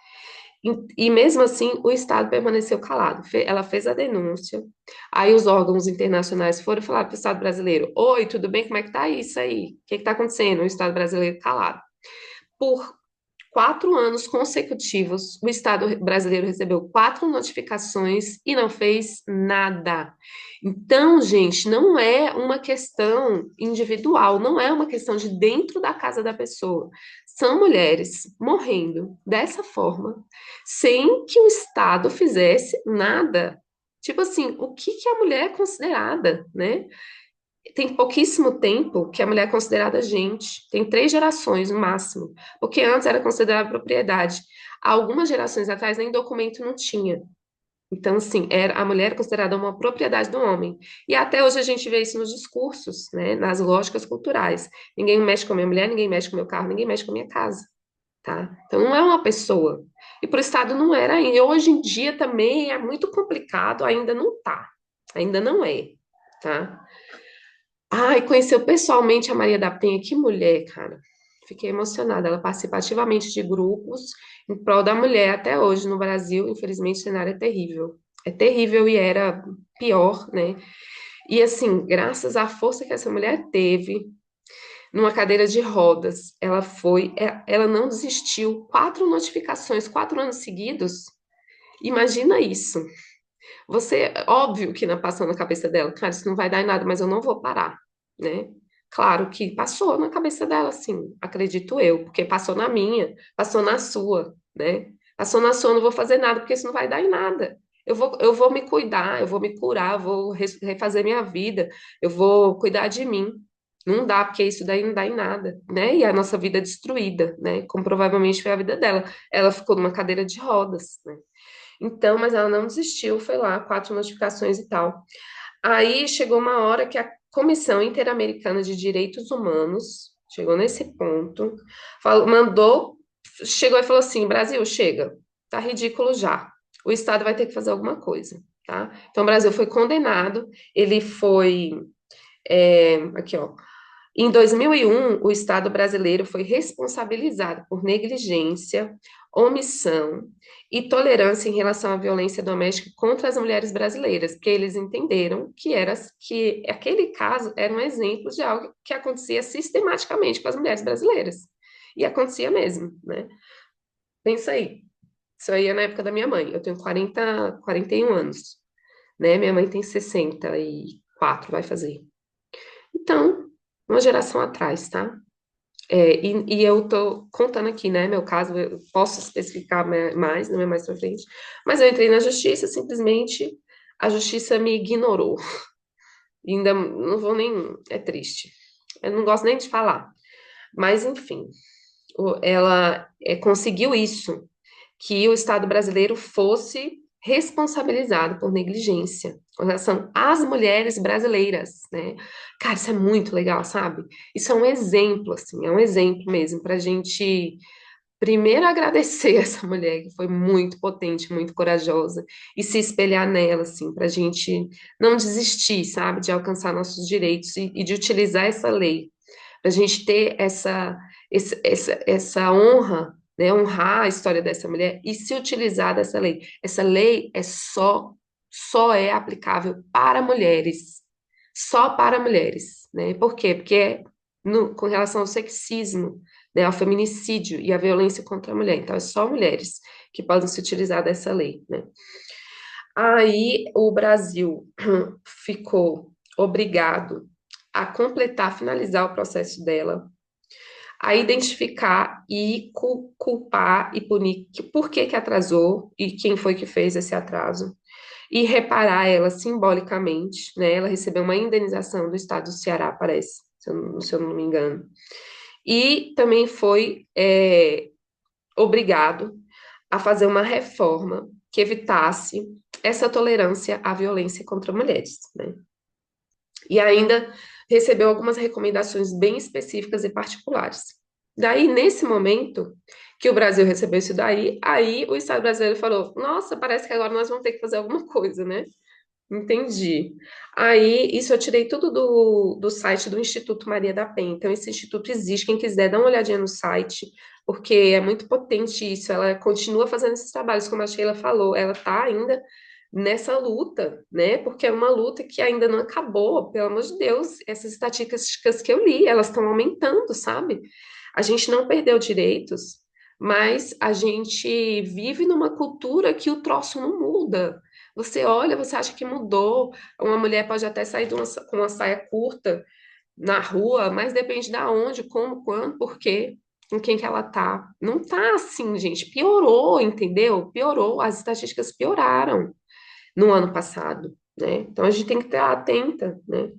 E mesmo assim, o Estado permaneceu calado. Ela fez a denúncia, aí os órgãos internacionais foram falar para o Estado brasileiro: Oi, tudo bem? Como é que tá isso aí? O que está acontecendo? O Estado brasileiro calado. Por 4 anos consecutivos, o Estado brasileiro recebeu 4 notificações e não fez nada. Então, gente, não é uma questão individual, não é uma questão de dentro da casa da pessoa. São mulheres morrendo dessa forma, sem que o Estado fizesse nada. Tipo assim, o que que a mulher é considerada, né? Tem pouquíssimo tempo que a mulher é considerada gente. Tem 3 gerações no máximo. Porque antes era considerada propriedade. Há algumas gerações atrás nem documento não tinha. Então, assim, a mulher era considerada uma propriedade do homem. E até hoje a gente vê isso nos discursos, né? Nas lógicas culturais. Ninguém mexe com a minha mulher, ninguém mexe com o meu carro, ninguém mexe com a minha casa. Tá? Então não é uma pessoa. E para o Estado não era ainda. E hoje em dia também é muito complicado, ainda não tá. Ainda não é. Tá? Ai, conheceu pessoalmente a Maria da Penha, que mulher, cara. Fiquei emocionada. Ela participa ativamente de grupos em prol da mulher até hoje no Brasil. Infelizmente, o cenário é terrível. É terrível e era pior, né? E assim, graças à força que essa mulher teve, numa cadeira de rodas, ela não desistiu. 4 notificações, 4 anos seguidos. Imagina isso. Óbvio que não passou na cabeça dela, cara, isso não vai dar em nada, mas eu não vou parar, né? Claro que passou na cabeça dela, sim, acredito eu, porque passou na minha, passou na sua, né? Passou na sua, eu não vou fazer nada, porque isso não vai dar em nada. Eu vou me cuidar, eu vou me curar, eu vou refazer minha vida, eu vou cuidar de mim. Não dá, porque isso daí não dá em nada, né? E a nossa vida é destruída, né? Como provavelmente foi a vida dela. Ela ficou numa cadeira de rodas, né? Então, mas ela não desistiu, foi lá, 4 notificações e tal. Aí chegou uma hora que a Comissão Interamericana de Direitos Humanos chegou nesse ponto, mandou, chegou e falou assim: Brasil, chega, tá ridículo já. O Estado vai ter que fazer alguma coisa, tá? Então, o Brasil foi condenado, ele foi, aqui ó, em 2001, o Estado brasileiro foi responsabilizado por negligência, omissão e tolerância em relação à violência doméstica contra as mulheres brasileiras, porque eles entenderam que aquele caso era um exemplo de algo que acontecia sistematicamente com as mulheres brasileiras. E acontecia mesmo, né? Pensa aí. Isso aí é na época da minha mãe. Eu tenho 41 anos, né? Minha mãe tem 64, vai fazer. Então, uma geração atrás, tá? E eu tô contando aqui, né, meu caso, eu posso especificar mais, não é mais pra frente, mas eu entrei na justiça, simplesmente a justiça me ignorou. E ainda não vou nem, é triste. Eu não gosto nem de falar. Mas, enfim, ela conseguiu isso, que o Estado brasileiro fosse responsabilizado por negligência com relação às mulheres brasileiras, né? Cara, isso é muito legal, sabe? Isso é um exemplo, assim, é um exemplo mesmo para a gente primeiro agradecer essa mulher que foi muito potente, muito corajosa e se espelhar nela, assim, para a gente não desistir, sabe, de alcançar nossos direitos e de utilizar essa lei para a gente ter essa honra, né, honrar a história dessa mulher e se utilizar dessa lei. Essa lei só é aplicável para mulheres, só para mulheres, né? Por quê? Porque com relação ao sexismo, né, ao feminicídio e à violência contra a mulher. Então, é só mulheres que podem se utilizar dessa lei, né? Aí o Brasil ficou obrigado a completar, finalizar o processo dela, a identificar e culpar e punir por que que atrasou e quem foi que fez esse atraso, e reparar ela simbolicamente, né? Ela recebeu uma indenização do estado do Ceará, parece, se eu não me engano. E também foi obrigado a fazer uma reforma que evitasse essa tolerância à violência contra mulheres, né? E ainda recebeu algumas recomendações bem específicas e particulares. Daí, nesse momento que o Brasil recebeu isso daí, aí o Estado brasileiro falou: Nossa, parece que agora nós vamos ter que fazer alguma coisa, né? Entendi. Aí, isso eu tirei tudo do site do Instituto Maria da Penha. Então, esse instituto existe. Quem quiser, dá uma olhadinha no site, porque é muito potente isso. Ela continua fazendo esses trabalhos, como a Sheila falou. Ela está ainda nessa luta, né? Porque é uma luta que ainda não acabou, pelo amor de Deus. Essas estatísticas que eu li, elas estão aumentando, sabe? A gente não perdeu direitos, mas a gente vive numa cultura que o troço não muda. Você olha, você acha que mudou. Uma mulher pode até sair com uma saia curta na rua, mas depende da onde, como, quando, por quê, com quem que ela tá. Não tá assim, gente. Piorou, entendeu? Piorou. As estatísticas pioraram no ano passado, né? Então a gente tem que estar atenta, né?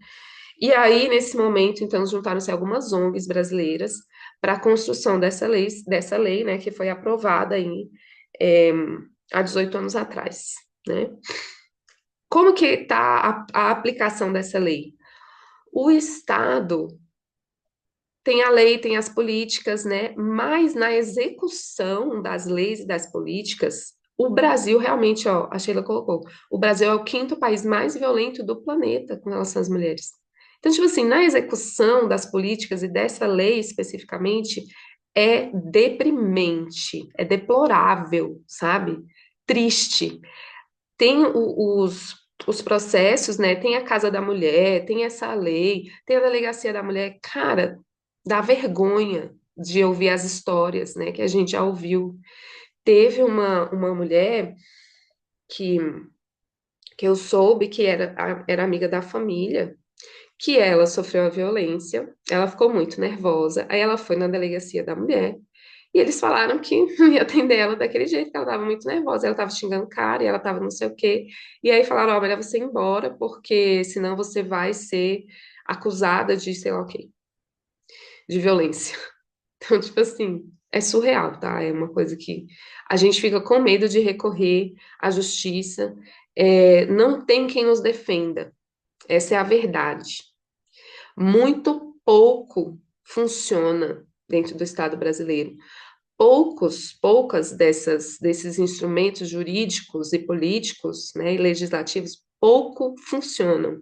E aí, nesse momento, então, juntaram-se algumas ONGs brasileiras para a construção dessa lei, né, que foi aprovada aí, é, há 18 anos atrás, né? Como que está a aplicação dessa lei? O Estado tem a lei, tem as políticas, né? Mas na execução das leis e das políticas, o Brasil realmente, ó, a Sheila colocou, o Brasil é o quinto país mais violento do planeta com relação às mulheres. Então, tipo assim, na execução das políticas e dessa lei especificamente, é deprimente, é deplorável, sabe? Triste. Tem os processos, né? Tem a Casa da Mulher, tem essa lei, tem a Delegacia da Mulher. Cara, dá vergonha de ouvir as histórias, né? Que a gente já ouviu. Teve uma mulher que, que eu soube que era amiga da família, que ela sofreu a violência, ela ficou muito nervosa, aí ela foi na Delegacia da Mulher. E eles falaram que não ia atender ela daquele jeito, que ela estava muito nervosa, ela estava xingando o cara e ela estava não sei o quê. E aí falaram, ó, melhor você ir embora, porque senão você vai ser acusada de sei lá o quê, de violência. Então, tipo assim, É surreal, tá? É uma coisa que a gente fica com medo de recorrer à justiça. Não tem quem nos defenda. Essa é a verdade. Muito pouco funciona dentro do Estado brasileiro. Poucas desses instrumentos jurídicos e políticos, né, e legislativos, pouco funcionam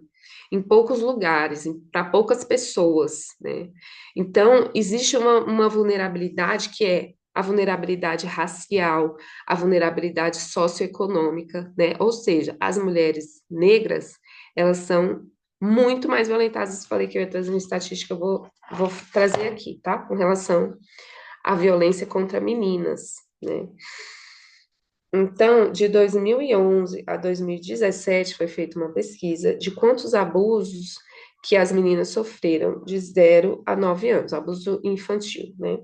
em poucos lugares, para poucas pessoas, né? Então, existe uma vulnerabilidade que é a vulnerabilidade racial, a vulnerabilidade socioeconômica, né? Ou seja, as mulheres negras, elas são muito mais violentadas. Falei que eu ia trazer uma estatística, vou trazer aqui, tá? Com relação a violência contra meninas, né? Então, de 2011 a 2017 foi feita uma pesquisa de quantos abusos que as meninas sofreram de 0 a 9 anos, abuso infantil, né?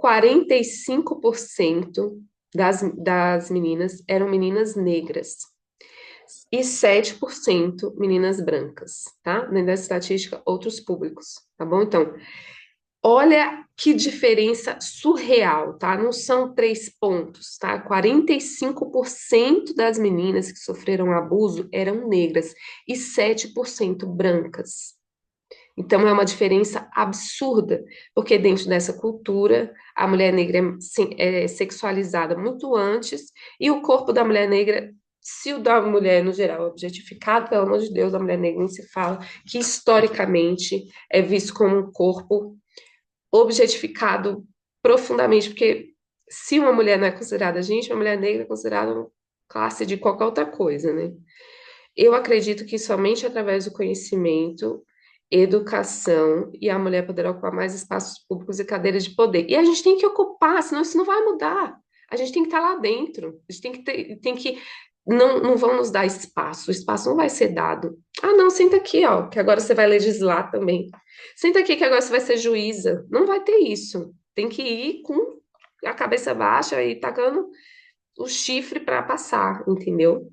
45% das meninas eram meninas negras e 7% meninas brancas, tá? Dentro da estatística, outros públicos, tá bom? Então, olha que diferença surreal, tá? Não são 3 pontos, tá? 45% das meninas que sofreram abuso eram negras e 7% brancas. Então é uma diferença absurda, porque dentro dessa cultura a mulher negra é sexualizada muito antes e o corpo da mulher negra, se o da mulher no geral é objetificado, pelo amor de Deus, a mulher negra nem se fala, que historicamente é visto como um corpo objetificado profundamente, porque se uma mulher não é considerada gente, uma mulher negra é considerada uma classe de qualquer outra coisa, né? Eu acredito que somente através do conhecimento, educação e a mulher poderá ocupar mais espaços públicos e cadeiras de poder. E a gente tem que ocupar, senão isso não vai mudar. A gente tem que estar lá dentro. A gente tem que não vão nos dar espaço. O espaço não vai ser dado. Ah, não, senta aqui, ó, que agora você vai legislar também. Senta aqui que agora você vai ser juíza. Não vai ter isso. Tem que ir com a cabeça baixa e tacando o chifre para passar, entendeu?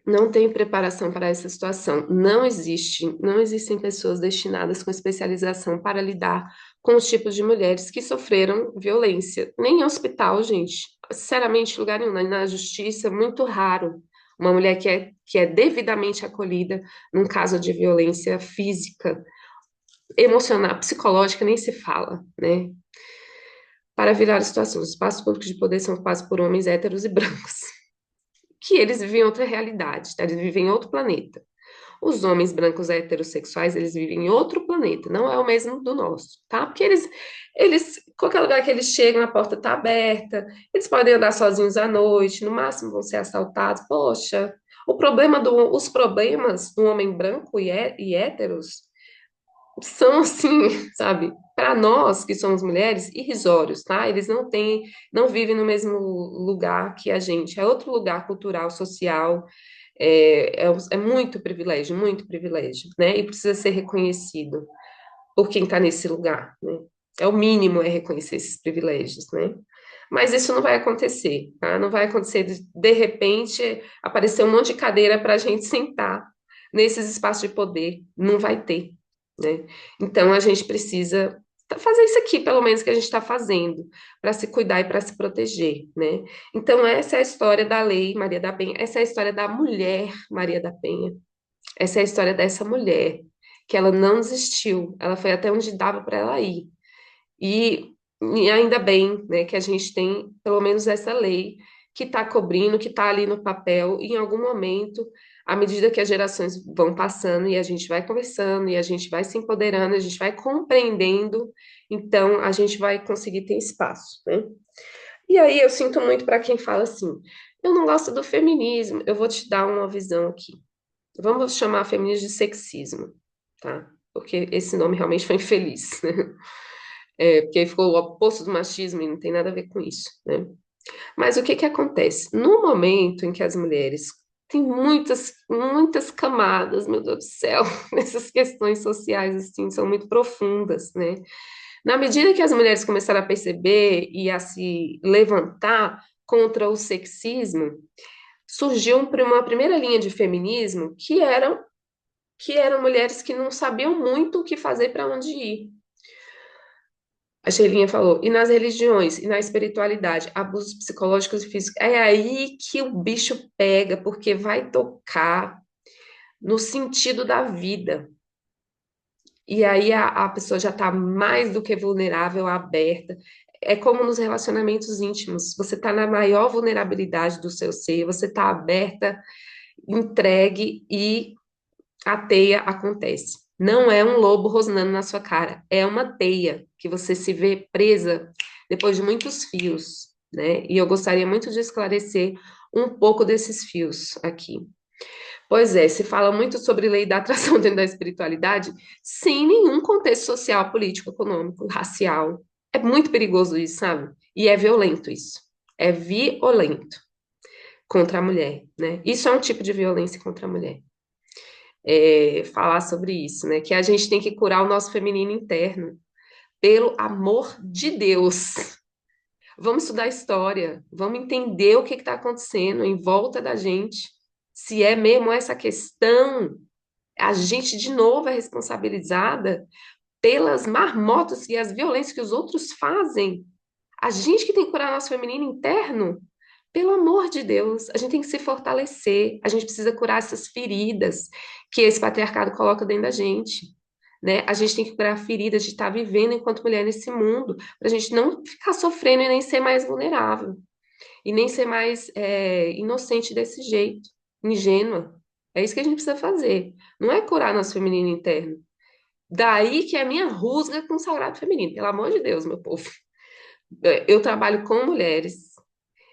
Não tem preparação para essa situação. Não existem pessoas destinadas com especialização para lidar com os tipos de mulheres que sofreram violência. Nem em hospital, gente. Sinceramente, em lugar nenhum. Na justiça, é muito raro uma mulher que é devidamente acolhida num caso de violência física, emocional, psicológica, nem se fala, né? Para virar a situação, os espaços públicos de poder são ocupados por homens héteros e brancos, que eles vivem outra realidade, tá? Eles vivem em outro planeta. Os homens brancos heterossexuais, eles vivem em outro planeta, não é o mesmo do nosso, tá? Porque qualquer lugar que eles chegam, a porta tá aberta, eles podem andar sozinhos à noite, no máximo vão ser assaltados. Poxa, os problemas do homem branco e héteros são assim, sabe? Para nós que somos mulheres, irrisórios, tá? Eles não vivem no mesmo lugar que a gente, é outro lugar cultural, social, é muito privilégio, né? E precisa ser reconhecido por quem está nesse lugar, né? É o mínimo é reconhecer esses privilégios, né? Mas isso não vai acontecer, tá? Não vai acontecer de repente aparecer um monte de cadeira para a gente sentar nesses espaços de poder. Não vai ter, né? Então a gente precisa fazer isso aqui, pelo menos que a gente está fazendo, para se cuidar e para se proteger, né? Então essa é a história da Lei Maria da Penha, essa é a história da mulher Maria da Penha, essa é a história dessa mulher que ela não desistiu, ela foi até onde dava para ela ir. E ainda bem, né, que a gente tem pelo menos essa lei que está cobrindo, que está ali no papel, e em algum momento, à medida que as gerações vão passando e a gente vai conversando e a gente vai se empoderando, a gente vai compreendendo, então a gente vai conseguir ter espaço, né? E aí eu sinto muito para quem fala assim, eu não gosto do feminismo, eu vou te dar uma visão aqui. Vamos chamar feminismo de sexismo, tá? Porque esse nome realmente foi infeliz, né? Porque ficou o oposto do machismo e não tem nada a ver com isso, né? Mas o que que acontece? No momento em que as mulheres têm muitas camadas, meu Deus do céu, essas questões sociais, assim, são muito profundas, né? Na medida que as mulheres começaram a perceber e a se levantar contra o sexismo, surgiu uma primeira linha de feminismo que eram mulheres que não sabiam muito o que fazer para onde ir. A Sheilinha falou, e nas religiões, e na espiritualidade, abusos psicológicos e físicos. É aí que o bicho pega, porque vai tocar no sentido da vida. E aí a pessoa já está mais do que vulnerável, aberta. É como nos relacionamentos íntimos. Você está na maior vulnerabilidade do seu ser, você está aberta, entregue e a teia acontece. Não é um lobo rosnando na sua cara, é uma teia que você se vê presa depois de muitos fios, né? E eu gostaria muito de esclarecer um pouco desses fios aqui. Pois é, se fala muito sobre lei da atração dentro da espiritualidade, sem nenhum contexto social, político, econômico, racial. É muito perigoso isso, sabe? E é violento isso. É violento contra a mulher, né? Isso é um tipo de violência contra a mulher. Falar sobre isso, né? Que a gente tem que curar o nosso feminino interno, pelo amor de Deus. Vamos estudar história, vamos entender o que está acontecendo em volta da gente. Se é mesmo essa questão, a gente de novo é responsabilizada pelas marmotas e as violências que os outros fazem. A gente que tem que curar nosso feminino interno, pelo amor de Deus, a gente tem que se fortalecer, a gente precisa curar essas feridas que esse patriarcado coloca dentro da gente, né? A gente tem que curar feridas de estar vivendo enquanto mulher nesse mundo, para a gente não ficar sofrendo e nem ser mais vulnerável, e nem ser mais inocente desse jeito, ingênua. É isso que a gente precisa fazer. Não é curar nosso feminino interno. Daí que é a minha rusga com o sagrado feminino, pelo amor de Deus, meu povo. Eu trabalho com mulheres,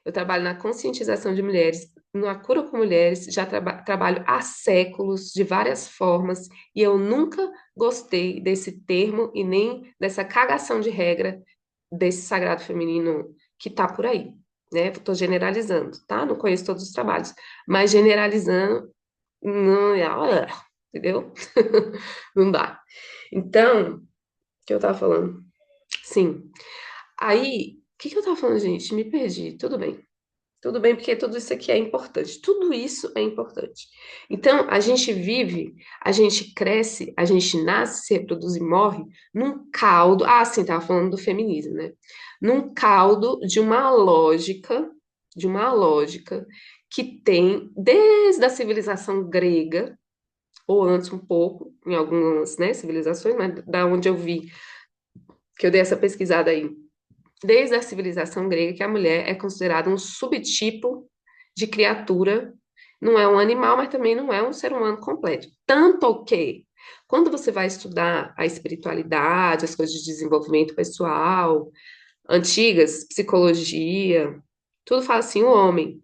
eu trabalho na conscientização de mulheres, na cura com mulheres, já trabalho há séculos, de várias formas, e eu nunca gostei desse termo e nem dessa cagação de regra desse sagrado feminino que tá por aí, né? Estou generalizando, tá? Não conheço todos os trabalhos, mas generalizando, não, entendeu? Não dá. Então, o que eu tava falando? Sim. Aí, o que que eu tava falando, gente? Me perdi. Tudo bem. Tudo bem, porque tudo isso aqui é importante. Tudo isso é importante. Então, a gente vive, a gente cresce, a gente nasce, se reproduz e morre num caldo. Ah, sim, tava falando do feminismo, né? Num caldo de uma lógica que tem desde a civilização grega, ou antes um pouco, em algumas, né, civilizações, mas da onde eu vi, que eu dei essa pesquisada aí desde a civilização grega que a mulher é considerada um subtipo de criatura, não é um animal, mas também não é um ser humano completo. Tanto que, quando você vai estudar a espiritualidade, as coisas de desenvolvimento pessoal, antigas, psicologia, tudo fala assim, o homem.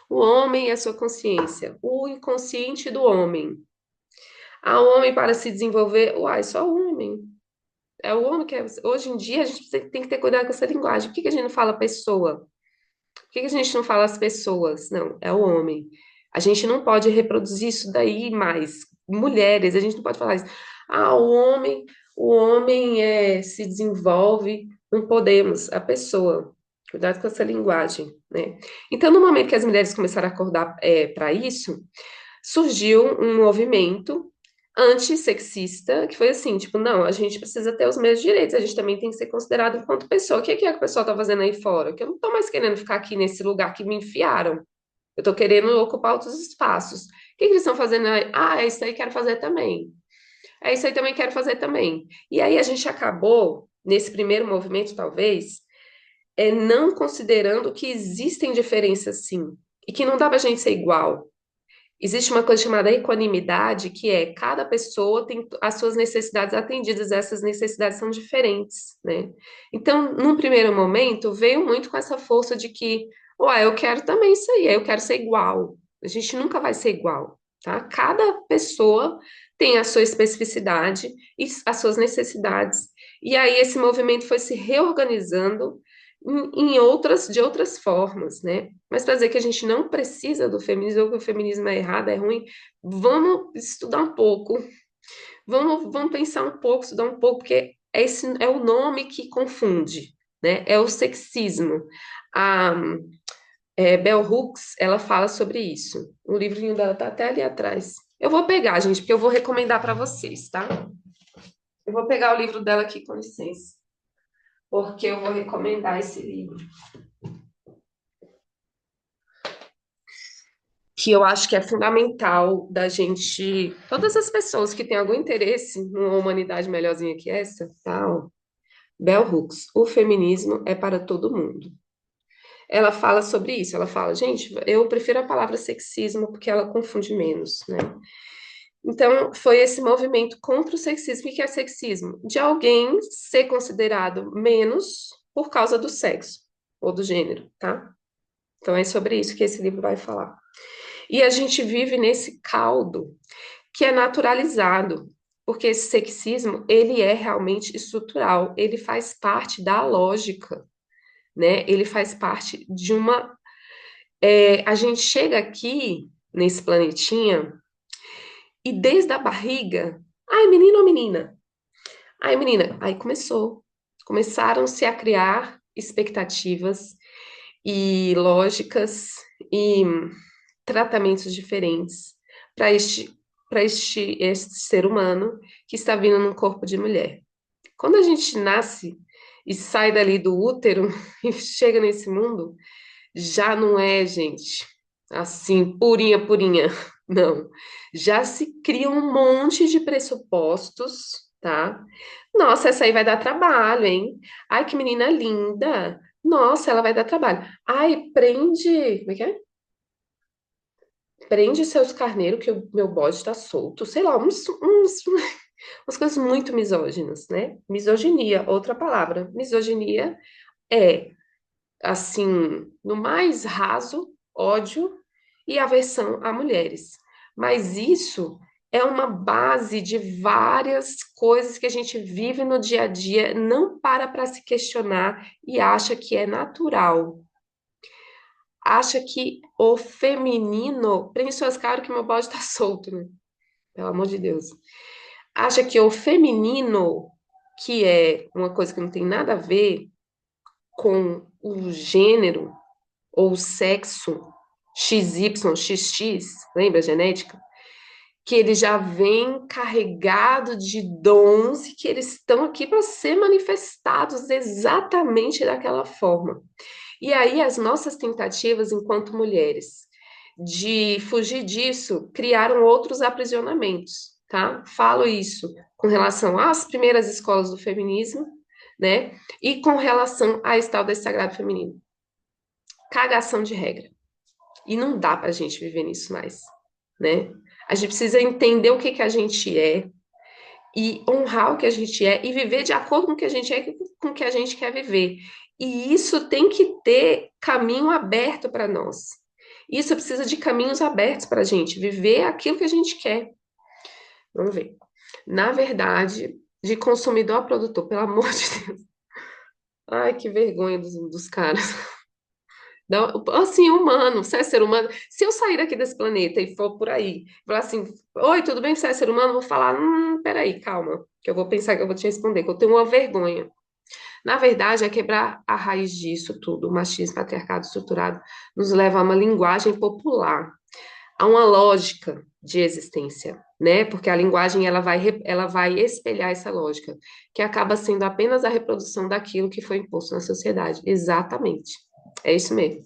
O homem é a sua consciência, o inconsciente do homem. Ah, o homem para se desenvolver, uai, só o homem. É o homem que é. Hoje em dia a gente tem que ter cuidado com essa linguagem. Por que que a gente não fala pessoa? Por que que a gente não fala as pessoas? Não, é o homem. A gente não pode reproduzir isso daí mais. Mulheres, a gente não pode falar isso. Ah, o homem se desenvolve, não podemos. A pessoa. Cuidado com essa linguagem, né? Então, no momento que as mulheres começaram a acordar para isso, surgiu um movimento antissexista, que foi assim, tipo, não, a gente precisa ter os mesmos direitos, a gente também tem que ser considerado enquanto pessoa. O que é que o pessoal tá fazendo aí fora? Que eu não tô mais querendo ficar aqui nesse lugar que me enfiaram. Eu tô querendo ocupar outros espaços. O que que eles estão fazendo aí? Ah, é isso aí quero fazer também. É isso aí também quero fazer também. E aí a gente acabou, nesse primeiro movimento, talvez, não considerando que existem diferenças sim. E que não dá pra gente ser igual. Existe uma coisa chamada equanimidade, que é cada pessoa tem as suas necessidades atendidas, essas necessidades são diferentes, né? Então, num primeiro momento, veio muito com essa força de que, ué, eu quero também isso aí, eu quero ser igual. A gente nunca vai ser igual, tá? Cada pessoa tem a sua especificidade e as suas necessidades. E aí esse movimento foi se reorganizando em outras, de outras formas, né? Mas para dizer que a gente não precisa do feminismo, ou que o feminismo é errado, é ruim, vamos estudar um pouco, vamos pensar um pouco, estudar um pouco, porque esse é o nome que confunde, né? É o sexismo. A Bell Hooks, ela fala sobre isso. O livrinho dela tá até ali atrás. Eu vou pegar, gente, porque eu vou recomendar para vocês, tá? Eu vou pegar o livro dela aqui, com licença. porque eu vou recomendar esse livro, que eu acho que é fundamental da gente, todas as pessoas que têm algum interesse numa humanidade melhorzinha que essa, tal. Bell Hooks, O Feminismo é para Todo Mundo. Ela fala sobre isso, ela fala, gente, eu prefiro a palavra sexismo porque ela confunde menos, né? Então, foi esse movimento contra o sexismo. O que é sexismo? De alguém ser considerado menos por causa do sexo ou do gênero, tá? Então, é sobre isso que esse livro vai falar. E a gente vive nesse caldo que é naturalizado, porque esse sexismo, ele é realmente estrutural, ele faz parte da lógica, né? Ele faz parte de uma... a gente chega aqui, nesse planetinha, e desde a barriga, ai, menino ou menina? Ai, menina, aí começou. Começaram-se a criar expectativas e lógicas e tratamentos diferentes para este ser humano que está vindo num corpo de mulher. Quando a gente nasce e sai dali do útero e chega nesse mundo, já não é, gente, assim, purinha, purinha. Não. Já se cria um monte de pressupostos, tá? Nossa, essa aí vai dar trabalho, hein? Ai, que menina linda. Nossa, ela vai dar trabalho. Ai, prende. Como é que é? Prende seus carneiros que o meu bode tá solto. Sei lá, umas coisas muito misóginas, né? Misoginia, outra palavra. Misoginia é assim, no mais raso, ódio e aversão a mulheres. Mas isso é uma base de várias coisas que a gente vive no dia a dia, não para se questionar e acha que é natural. Acha que o feminino, prende suas caras que meu bode tá solto, né? Pelo amor de Deus. Acha que o feminino, que é uma coisa que não tem nada a ver com o gênero, ou sexo XY, XX, lembra a genética? Que ele já vem carregado de dons e que eles estão aqui para ser manifestados exatamente daquela forma. E aí as nossas tentativas enquanto mulheres de fugir disso criaram outros aprisionamentos, tá? Falo isso com relação às primeiras escolas do feminismo, né? E com relação à tal desse sagrado feminino. Cagação de regra. E não dá para a gente viver nisso mais, né? A gente precisa entender o que que a gente é e honrar o que a gente é e viver de acordo com o que a gente é e com o que a gente quer viver. E isso tem que ter caminho aberto para nós. Isso precisa de caminhos abertos para a gente viver aquilo que a gente quer. Vamos ver. Na verdade, de consumidor a produtor, pelo amor de Deus. Ai, que vergonha dos caras. Não, assim, humano, você é ser humano. Se eu sair daqui desse planeta e for por aí, falar assim, oi, tudo bem, você é ser humano? Eu vou falar, peraí, calma, que eu vou pensar que eu vou te responder, que eu tenho uma vergonha. Na verdade, é quebrar a raiz disso tudo. O machismo, patriarcado estruturado nos leva a uma linguagem popular, a uma lógica de existência, né? Porque a linguagem ela vai espelhar essa lógica, que acaba sendo apenas a reprodução daquilo que foi imposto na sociedade. Exatamente. É isso mesmo.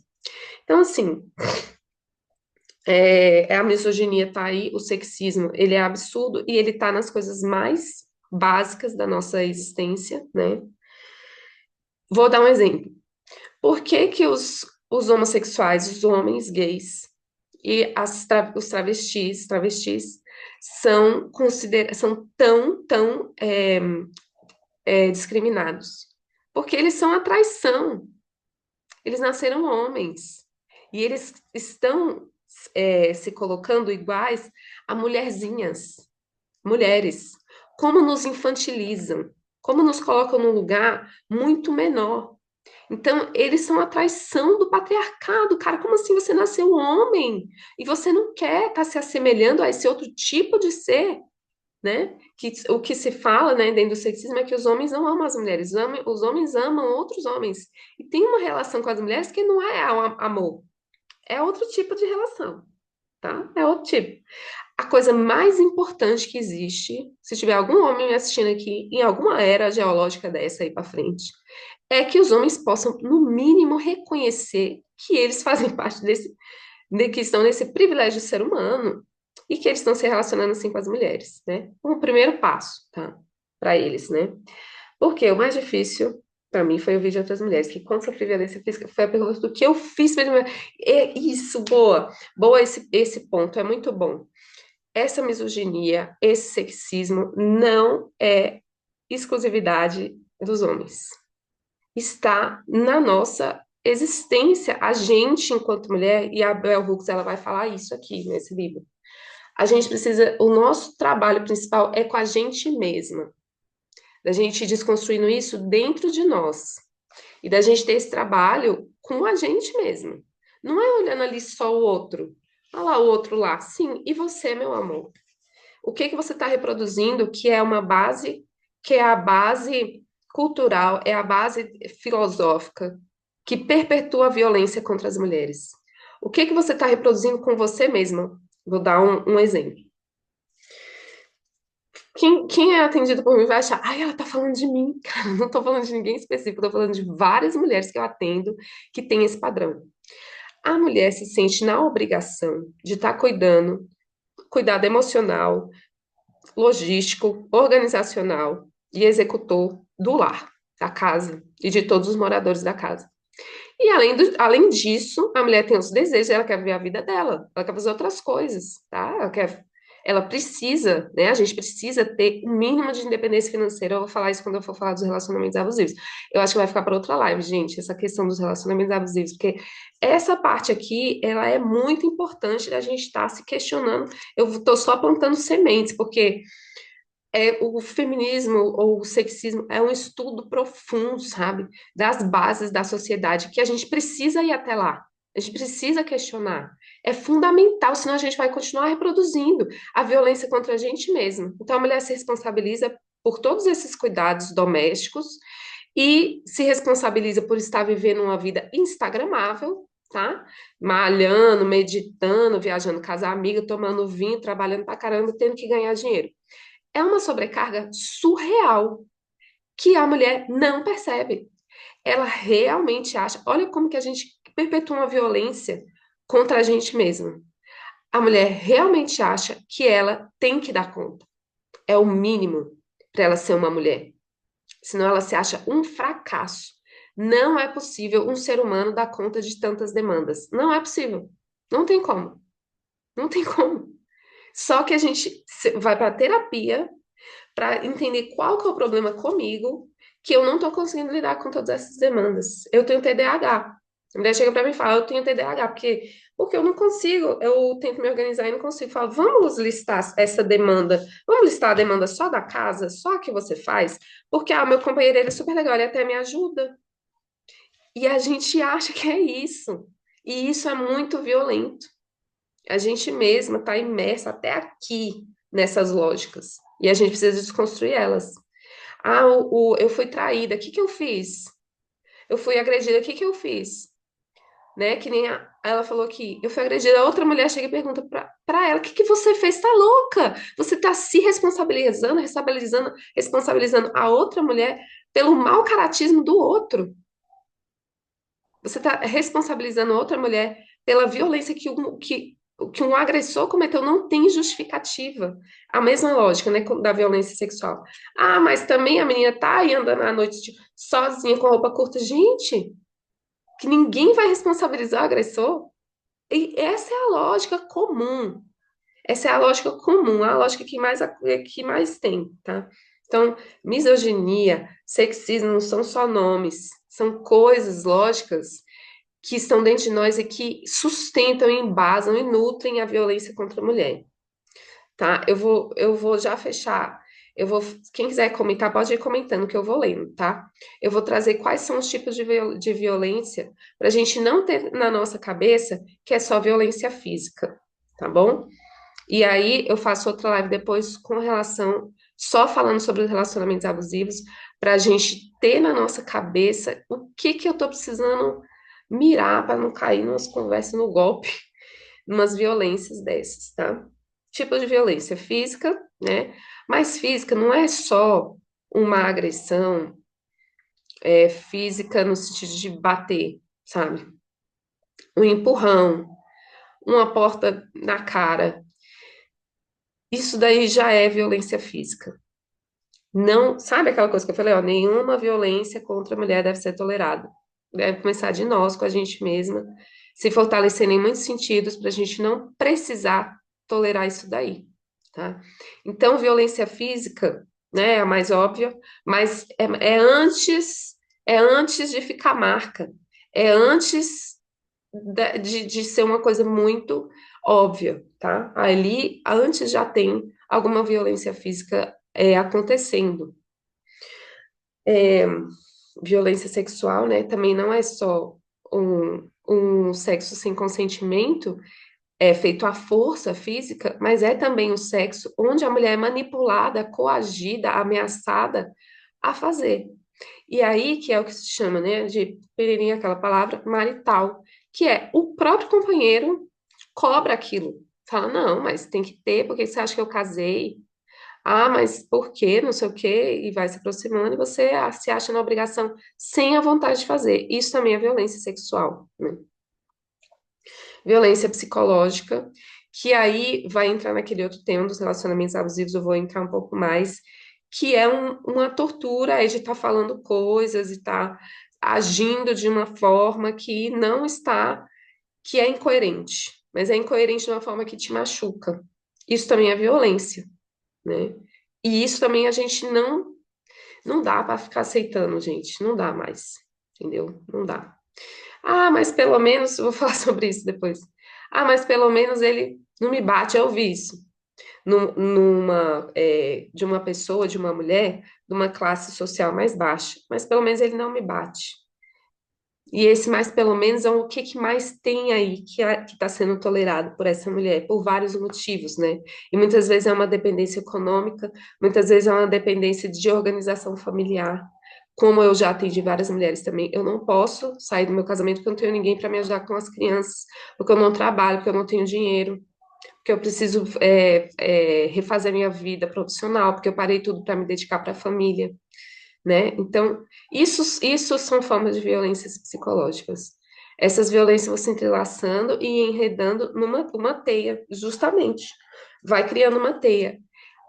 Então, assim, a misoginia tá aí, o sexismo, ele é absurdo e ele tá nas coisas mais básicas da nossa existência, né? Vou dar um exemplo. Por que que os homossexuais, os homens gays e os travestis, são tão discriminados? Porque eles são a traição. Eles nasceram homens e eles estão se colocando iguais a mulherzinhas, mulheres. Como nos infantilizam, como nos colocam num lugar muito menor. Então, eles são a traição do patriarcado, cara. Como assim você nasceu homem e você não quer estar se assemelhando a esse outro tipo de ser, né? Que o que se fala, né, dentro do sexismo é que os homens não amam as mulheres, os homens amam outros homens. E tem uma relação com as mulheres que não é amor, é outro tipo de relação. tá? É outro tipo. A coisa mais importante que existe, se tiver algum homem me assistindo aqui, em alguma era geológica dessa aí para frente, é que os homens possam, no mínimo, reconhecer que eles fazem parte que estão nesse privilégio de ser humano e que eles estão se relacionando assim com as mulheres, né? Um primeiro passo, tá? Para eles, né? Porque o mais difícil para mim foi ouvir de outras mulheres que quando sofri violência física foi a pergunta do que eu fiz mesmo. É isso, boa. Boa esse ponto, é muito bom. Essa misoginia, esse sexismo não é exclusividade dos homens. Está na nossa existência. A gente, enquanto mulher, e a Bell Hooks ela vai falar isso aqui nesse livro. A gente precisa, o nosso trabalho principal é com a gente mesma, da gente ir desconstruindo isso dentro de nós e da gente ter esse trabalho com a gente mesmo. Não é olhando ali só o outro. Olha lá o outro lá. Sim, e você, meu amor? O que que você está reproduzindo que é uma base, que é a base cultural, é a base filosófica que perpetua a violência contra as mulheres? O que que você está reproduzindo com você mesma? Vou dar um exemplo. Quem é atendido por mim vai achar, ai, ela tá falando de mim. Cara, não tô falando de ninguém específico, tô falando de várias mulheres que eu atendo que têm esse padrão. A mulher se sente na obrigação de estar cuidando, cuidado emocional, logístico, organizacional e executor do lar, da casa e de todos os moradores da casa. E além disso, a mulher tem os desejos, ela quer viver a vida dela, ela quer fazer outras coisas, tá? Ela precisa, né? A gente precisa ter um mínimo de independência financeira. Eu vou falar isso quando eu for falar dos relacionamentos abusivos. Eu acho que vai ficar para outra live, gente, essa questão dos relacionamentos abusivos, porque essa parte aqui, ela é muito importante da gente estar se questionando. Eu estou só plantando sementes, porque o feminismo ou o sexismo é um estudo profundo, sabe, das bases da sociedade, que a gente precisa ir até lá. A gente precisa questionar. É fundamental, senão a gente vai continuar reproduzindo a violência contra a gente mesma. Então a mulher se responsabiliza por todos esses cuidados domésticos e se responsabiliza por estar vivendo uma vida instagramável, tá? Malhando, meditando, viajando com as amigas, tomando vinho, trabalhando pra caramba, tendo que ganhar dinheiro. É uma sobrecarga surreal que a mulher não percebe. Ela realmente acha, olha como que a gente perpetua uma violência contra a gente mesma. A mulher realmente acha que ela tem que dar conta. É o mínimo para ela ser uma mulher. Senão ela se acha um fracasso. Não é possível um ser humano dar conta de tantas demandas. Não é possível. Não tem como. Não tem como. Só que a gente vai para terapia para entender qual que é o problema comigo, que eu não estou conseguindo lidar com todas essas demandas. Eu tenho TDAH. A mulher chega para mim e fala, eu tenho TDAH, porque eu não consigo, eu tento me organizar e não consigo. Falo, vamos listar essa demanda, vamos listar a demanda só da casa, só a que você faz, porque meu companheiro ele é super legal, ele até me ajuda. E a gente acha que é isso. E isso é muito violento. A gente mesma está imersa até aqui nessas lógicas. E a gente precisa desconstruir elas. Ah, eu fui traída, o que que eu fiz? Eu fui agredida, o que que eu fiz? Né? Que nem ela falou aqui, eu fui agredida, a outra mulher chega e pergunta pra ela, o que que você fez? Tá louca? Você tá se responsabilizando a outra mulher pelo mau caratismo do outro. Você tá responsabilizando a outra mulher pela violência que um agressor cometeu, não tem justificativa. A mesma lógica, né, da violência sexual. Ah, mas também a menina tá aí andando à noite sozinha com roupa curta. Gente, que ninguém vai responsabilizar o agressor. E essa é a lógica comum. Essa é a lógica comum, a lógica que mais tem, tá? Então, misoginia, sexismo não são só nomes, são coisas lógicas que estão dentro de nós e que sustentam, embasam e nutrem a violência contra a mulher, tá? Eu vou já fechar. Quem quiser comentar, pode ir comentando que eu vou lendo, tá? Eu vou trazer quais são os tipos de violência para a gente não ter na nossa cabeça que é só violência física, tá bom? E aí eu faço outra live depois com relação, só falando sobre os relacionamentos abusivos, para a gente ter na nossa cabeça o que que eu tô precisando mirar para não cair nas conversas no golpe umas violências dessas, tá? Tipo de violência física, né? Mas física não é só uma agressão física no sentido de bater, sabe? Um empurrão, uma porta na cara. Isso daí já é violência física. Não, sabe aquela coisa que eu falei, ó, nenhuma violência contra a mulher deve ser tolerada. Deve começar de nós, com a gente mesma, se fortalecendo em muitos sentidos para a gente não precisar tolerar isso daí, tá? Então, violência física, né, é a mais óbvia, mas é antes de ficar marca, é antes de ser uma coisa muito óbvia, tá? Ali, antes já tem alguma violência física acontecendo. Violência sexual, né? Também não é só um sexo sem consentimento, feito à força física, mas é também o sexo onde a mulher é manipulada, coagida, ameaçada a fazer. E aí que é o que se chama, né, de peririnha, aquela palavra marital, que é o próprio companheiro cobra aquilo. Fala, não, mas tem que ter, porque você acha que eu casei? Ah, mas por quê? Não sei o quê, e vai se aproximando e você se acha na obrigação sem a vontade de fazer. Isso também é violência sexual, né? Violência psicológica, que aí vai entrar naquele outro tema dos relacionamentos abusivos, eu vou entrar um pouco mais, que é uma tortura aí de estar falando coisas e estar agindo de uma forma que não está, que é incoerente, mas é incoerente de uma forma que te machuca. Isso também é violência, né? E isso também a gente não dá para ficar aceitando, gente, não dá mais, entendeu? Não dá. Ah, mas pelo menos, eu vou falar sobre isso depois. Ah, mas pelo menos ele não me bate, eu vi isso. De uma pessoa, de uma mulher, de uma classe social mais baixa. Mas pelo menos ele não me bate. E esse mais pelo menos é o que, que mais tem aí que está sendo tolerado por essa mulher, por vários motivos, né? E muitas vezes é uma dependência econômica, muitas vezes é uma dependência de organização familiar. Como eu já atendi várias mulheres também, eu não posso sair do meu casamento porque eu não tenho ninguém para me ajudar com as crianças, porque eu não trabalho, porque eu não tenho dinheiro, porque eu preciso refazer minha vida profissional, porque eu parei tudo para me dedicar para a família, né? Então, isso são formas de violências psicológicas. Essas violências vão se entrelaçando e enredando numa uma teia, justamente. Vai criando uma teia.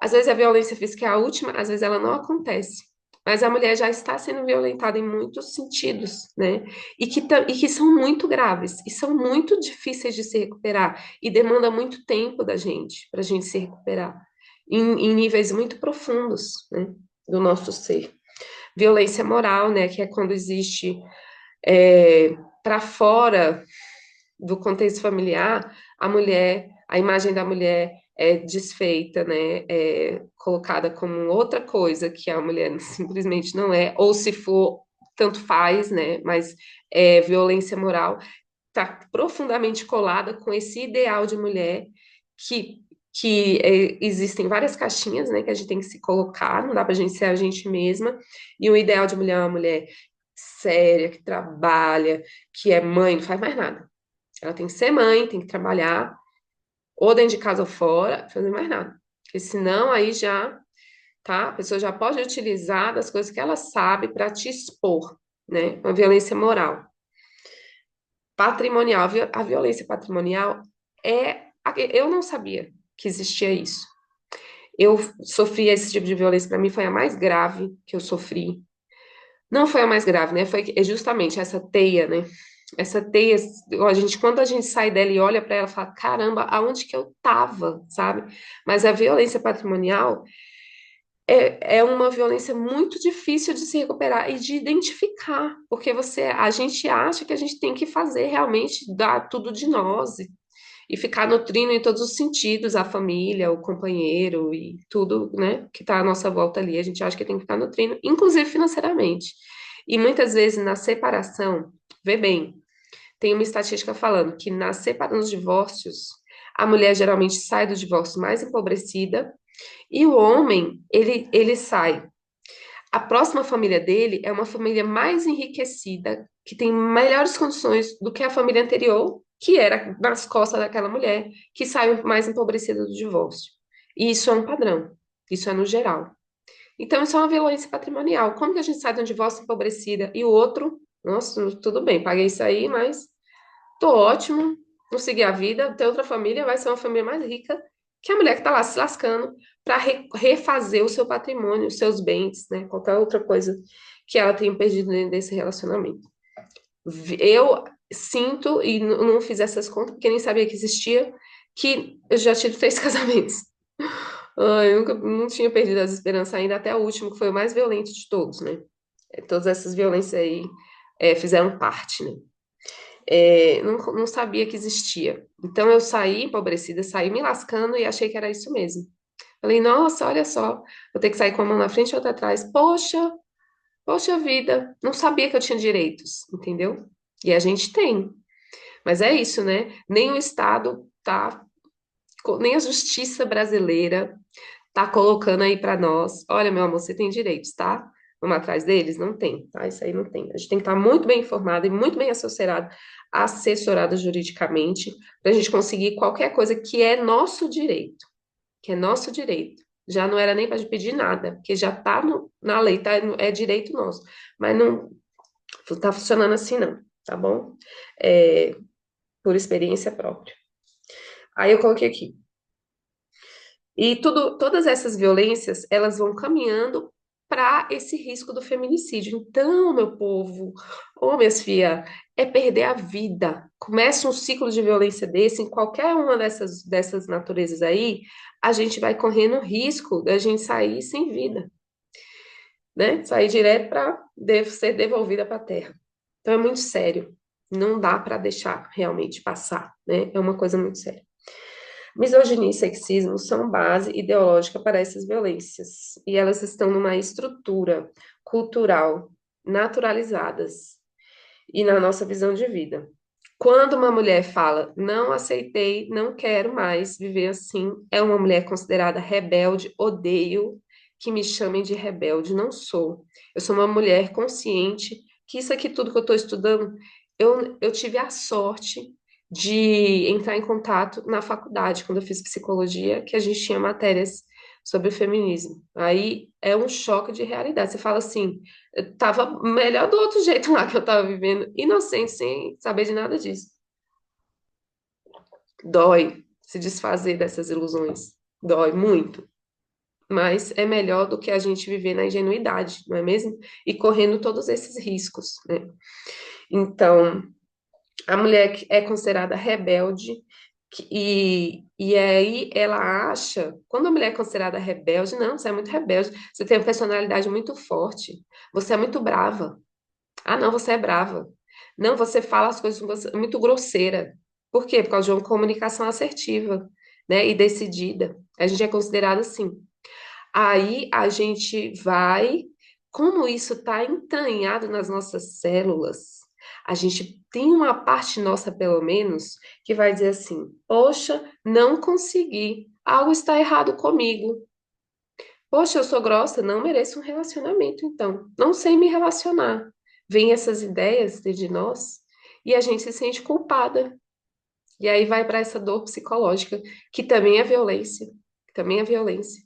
Às vezes a violência física é a última, às vezes ela não acontece. Mas a mulher já está sendo violentada em muitos sentidos, né? E que são muito graves, e são muito difíceis de se recuperar, e demanda muito tempo da gente, para a gente se recuperar, em níveis muito profundos, né, do nosso ser. Violência moral, né, que é quando existe para fora do contexto familiar, a imagem da mulher é desfeita, né, é colocada como outra coisa que a mulher simplesmente não é, ou se for, tanto faz, né, mas violência moral está profundamente colada com esse ideal de mulher que, existem várias caixinhas, né, que a gente tem que se colocar, não dá pra gente ser a gente mesma, e o ideal de mulher é uma mulher séria, que trabalha, que é mãe, não faz mais nada. Ela tem que ser mãe, tem que trabalhar, ou dentro de casa ou fora, não fazer mais nada. Porque senão aí já, tá, a pessoa já pode utilizar das coisas que ela sabe para te expor, né, uma violência moral. Patrimonial, a violência patrimonial eu não sabia que existia isso. Eu sofri esse tipo de violência, para mim foi a mais grave que eu sofri. Não foi a mais grave, né? É justamente essa teia, né? Essa teia, quando a gente sai dela e olha para ela, fala, caramba, aonde que eu tava, sabe? Mas a violência patrimonial é uma violência muito difícil de se recuperar e de identificar, porque a gente acha que a gente tem que fazer realmente dar tudo de nós e ficar nutrindo em todos os sentidos a família, o companheiro e tudo, né, que está à nossa volta ali. A gente acha que tem que ficar nutrindo, inclusive financeiramente. E muitas vezes na separação, vê bem, tem uma estatística falando que nos divórcios, a mulher geralmente sai do divórcio mais empobrecida e o homem, ele sai. A próxima família dele é uma família mais enriquecida, que tem melhores condições do que a família anterior, que era nas costas daquela mulher que saiu mais empobrecida do divórcio. E isso é um padrão, isso é no geral. Então, isso é uma violência patrimonial. Como que a gente sai de um divórcio empobrecida e o outro, nossa, tudo bem, paguei isso aí, mas tô ótimo, vou seguir a vida, ter outra família, vai ser uma família mais rica que a mulher que tá lá se lascando para refazer o seu patrimônio, os seus bens, né? Qualquer outra coisa que ela tenha perdido dentro desse relacionamento. Eu sinto, e não fiz essas contas, porque nem sabia que existia, que eu já tive 3 casamentos. Eu nunca não tinha perdido as esperanças ainda, até o último, que foi o mais violento de todos, né? Todas essas violências aí fizeram parte, né? Não sabia que existia. Então eu saí empobrecida, saí me lascando e achei que era isso mesmo. Falei, nossa, olha só, vou ter que sair com a mão na frente e outra atrás. Poxa, poxa vida, não sabia que eu tinha direitos, entendeu? E a gente tem. Mas é isso, né? Nem o Estado tá, nem a justiça brasileira tá colocando aí para nós, olha, meu amor, você tem direitos, tá? Vamos atrás deles? Não tem, tá? Isso aí não tem. A gente tem que estar muito bem informado e muito bem assessorado juridicamente, para a gente conseguir qualquer coisa que é nosso direito, que é nosso direito. Já não era nem para pedir nada, porque já tá na lei, tá? É direito nosso. Mas não tá funcionando assim, não, tá bom? É, por experiência própria. Aí eu coloquei aqui. E todas essas violências, elas vão caminhando para esse risco do feminicídio. Então, meu povo, ô minhas filhas, é perder a vida. Começa um ciclo de violência desse, em qualquer uma dessas naturezas aí, a gente vai correndo risco da gente sair sem vida, né? Sair direto para ser devolvida para a terra. Então, é muito sério. Não dá para deixar realmente passar, né? É uma coisa muito séria. Misoginia e sexismo são base ideológica para essas violências, e elas estão numa estrutura cultural naturalizadas e na nossa visão de vida. Quando uma mulher fala, não aceitei, não quero mais viver assim, é uma mulher considerada rebelde, odeio que me chamem de rebelde, não sou. Eu sou uma mulher consciente que isso aqui tudo que eu estou estudando, eu tive a sorte de entrar em contato na faculdade, quando eu fiz psicologia, que a gente tinha matérias sobre o feminismo. Aí é um choque de realidade. Você fala assim, eu tava melhor do outro jeito lá que eu tava vivendo, inocente, sem saber de nada disso. Dói se desfazer dessas ilusões. Dói muito. Mas é melhor do que a gente viver na ingenuidade, não é mesmo? E correndo todos esses riscos, né? Então, a mulher que é considerada rebelde, e aí ela acha, quando a mulher é considerada rebelde, não, você é muito rebelde, você tem uma personalidade muito forte, você é muito brava. Ah, não, você é brava. Não, você fala as coisas muito grosseira. Por quê? Por causa de uma comunicação assertiva, né, e decidida. A gente é considerado assim. Aí a gente vai, como isso está entranhado nas nossas células, a gente tem uma parte nossa, pelo menos, que vai dizer assim: poxa, não consegui, algo está errado comigo. Poxa, eu sou grossa, não mereço um relacionamento, então. Não sei me relacionar. Vem essas ideias dentro de nós e a gente se sente culpada. E aí vai para essa dor psicológica, que também é violência. Que também é violência.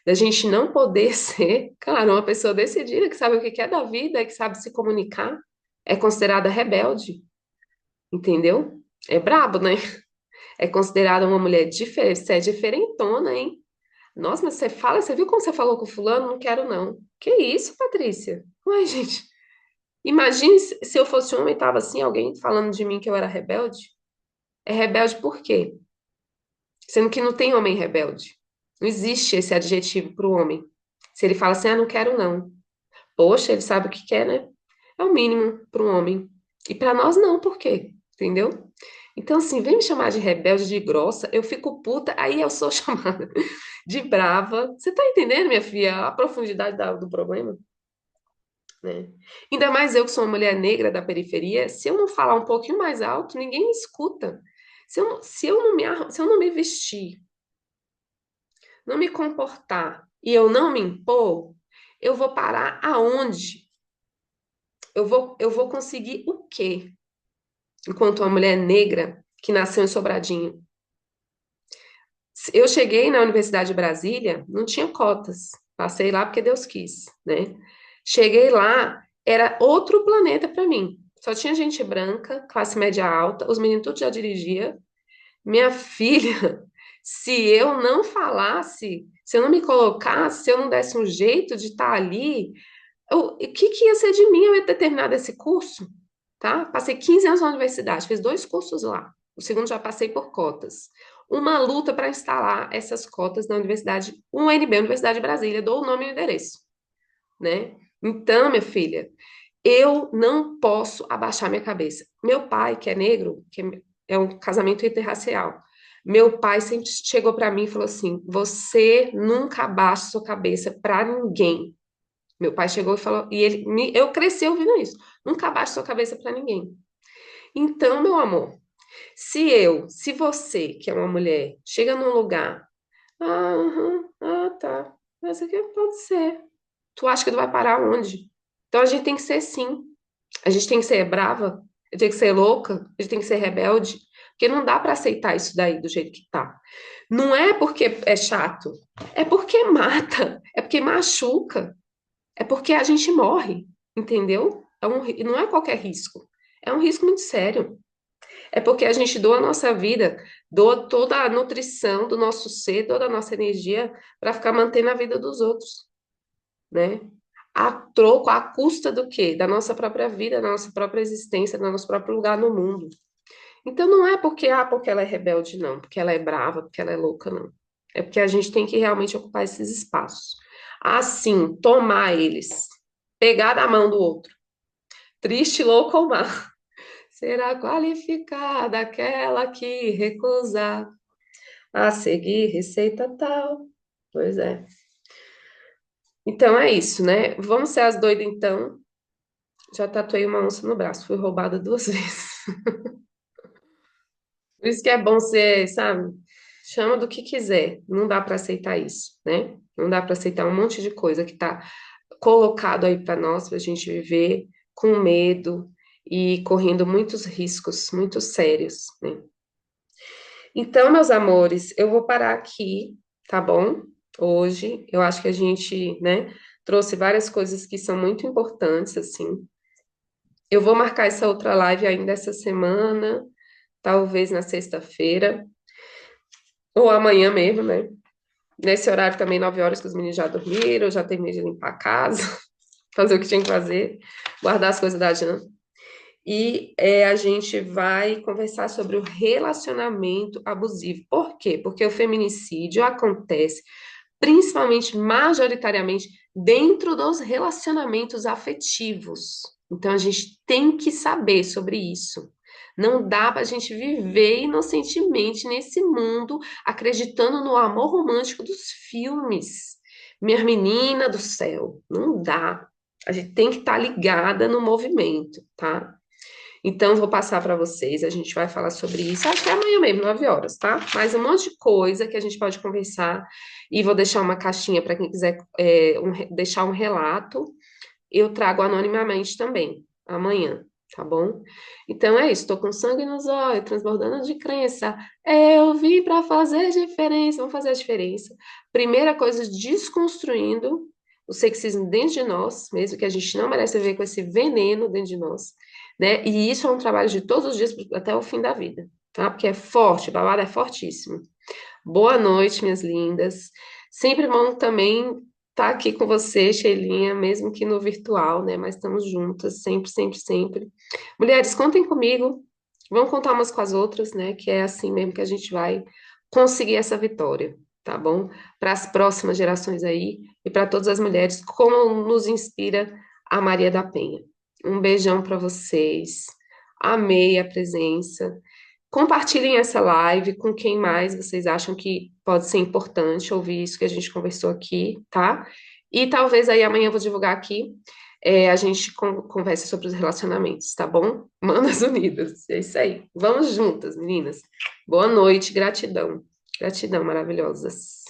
Da gente não poder ser, claro, uma pessoa decidida, que sabe o que é da vida, que sabe se comunicar, é considerada rebelde, entendeu? É brabo, né? É considerada uma mulher diferente, você é diferentona, hein? Nossa, mas você fala, você viu como você falou com o fulano? Não quero, não. Que isso, Patrícia? Uai, gente. Imagine se eu fosse homem e tava assim, alguém falando de mim que eu era rebelde. É rebelde por quê? Sendo que não tem homem rebelde. Não existe esse adjetivo para o homem. Se ele fala assim, ah, não quero, não. Poxa, ele sabe o que quer, né? É o mínimo para um homem. E para nós, não, por quê? Entendeu? Então, assim, vem me chamar de rebelde, de grossa, eu fico puta, aí eu sou chamada de brava. Você tá entendendo, minha filha, a profundidade do problema, né? Ainda mais eu que sou uma mulher negra da periferia, se eu não falar um pouquinho mais alto, ninguém me escuta. Se eu não se eu não me vestir, não me comportar e eu não me impor, eu vou parar aonde? Eu vou conseguir o quê? Enquanto uma mulher negra que nasceu em Sobradinho. Eu cheguei na Universidade de Brasília, não tinha cotas. Passei lá porque Deus quis, né? Cheguei lá, era outro planeta para mim. Só tinha gente branca, classe média alta, os meninos tudo já dirigia. Minha filha, se eu não falasse, se eu não me colocasse, se eu não desse um jeito de estar ali, o que ia ser de mim eu ia ter terminado esse curso, tá? Passei 15 anos na universidade, fiz dois cursos lá. O segundo já passei por cotas. Uma luta para instalar essas cotas na universidade, UNB, Universidade de Brasília, dou o nome e o endereço, né? Então, minha filha, eu não posso abaixar minha cabeça. Meu pai, que é negro, que é um casamento interracial, meu pai sempre chegou para mim e falou assim: você nunca abaixa sua cabeça para ninguém. Meu pai chegou e falou, eu cresci ouvindo isso. Nunca abaixe sua cabeça para ninguém. Então, meu amor, se você, que é uma mulher, chega num lugar, tá, mas aqui pode ser. Tu acha que tu vai parar onde? Então a gente tem que ser sim. A gente tem que ser brava, a gente tem que ser louca, a gente tem que ser rebelde, porque não dá para aceitar isso daí do jeito que tá. Não é porque é chato, é porque mata, é porque machuca. É porque a gente morre, entendeu? Não é qualquer risco. É um risco muito sério. É porque a gente doa a nossa vida, doa toda a nutrição do nosso ser, toda a nossa energia para ficar mantendo a vida dos outros, né? A troco, a custa do quê? Da nossa própria vida, da nossa própria existência, do nosso próprio lugar no mundo. Então não é porque ela é rebelde, não, porque ela é brava, porque ela é louca, não. É porque a gente tem que realmente ocupar esses espaços. Assim, tomar eles, pegar da mão do outro. Triste, louco ou má. Será qualificada aquela que recusar a seguir receita tal. Pois é. Então é isso, né? Vamos ser as doidas, então. Já tatuei uma onça no braço, fui roubada duas vezes. Por isso que é bom ser, sabe? Chama do que quiser. Não dá para aceitar isso, né? Não dá para aceitar um monte de coisa que tá colocado aí para nós, para a gente viver com medo e correndo muitos riscos muito sérios, né? Então, meus amores, eu vou parar aqui, tá bom? Hoje, eu acho que a gente, né, trouxe várias coisas que são muito importantes, assim. Eu vou marcar essa outra live ainda essa semana, talvez na sexta-feira, ou amanhã mesmo, né? Nesse horário também, 9 horas, que os meninos já dormiram, eu já terminei de limpar a casa, fazer o que tinha que fazer, guardar as coisas da janta. E a gente vai conversar sobre o relacionamento abusivo. Por quê? Porque o feminicídio acontece principalmente, majoritariamente, dentro dos relacionamentos afetivos. Então, a gente tem que saber sobre isso. Não dá para a gente viver inocentemente nesse mundo acreditando no amor romântico dos filmes. Minha menina do céu, não dá. A gente tem que estar ligada no movimento, tá? Então, eu vou passar para vocês, a gente vai falar sobre isso, acho que é amanhã mesmo, 9 horas, tá? Mais um monte de coisa que a gente pode conversar, e vou deixar uma caixinha para quem quiser deixar um relato, eu trago anonimamente também, amanhã, tá bom? Então é isso, tô com sangue nos olhos, transbordando de crença, eu vim para fazer diferença, vamos fazer a diferença. Primeira coisa, desconstruindo o sexismo dentro de nós, mesmo que a gente não merece viver com esse veneno dentro de nós, né? E isso é um trabalho de todos os dias até o fim da vida, tá? Porque é forte, o babado é fortíssimo. Boa noite, minhas lindas. Sempre bom também estar aqui com você, Sheilinha, mesmo que no virtual, né? Mas estamos juntas, sempre, sempre, sempre. Mulheres, contem comigo. Vamos contar umas com as outras, né? Que é assim mesmo que a gente vai conseguir essa vitória, tá bom? Para as próximas gerações aí e para todas as mulheres, como nos inspira a Maria da Penha. Um beijão para vocês. Amei a presença. Compartilhem essa live com quem mais vocês acham que pode ser importante ouvir isso que a gente conversou aqui, tá? E talvez aí amanhã eu vou divulgar aqui, a gente converse sobre os relacionamentos, tá bom? Manas Unidas, é isso aí. Vamos juntas, meninas. Boa noite, gratidão. Gratidão, maravilhosas.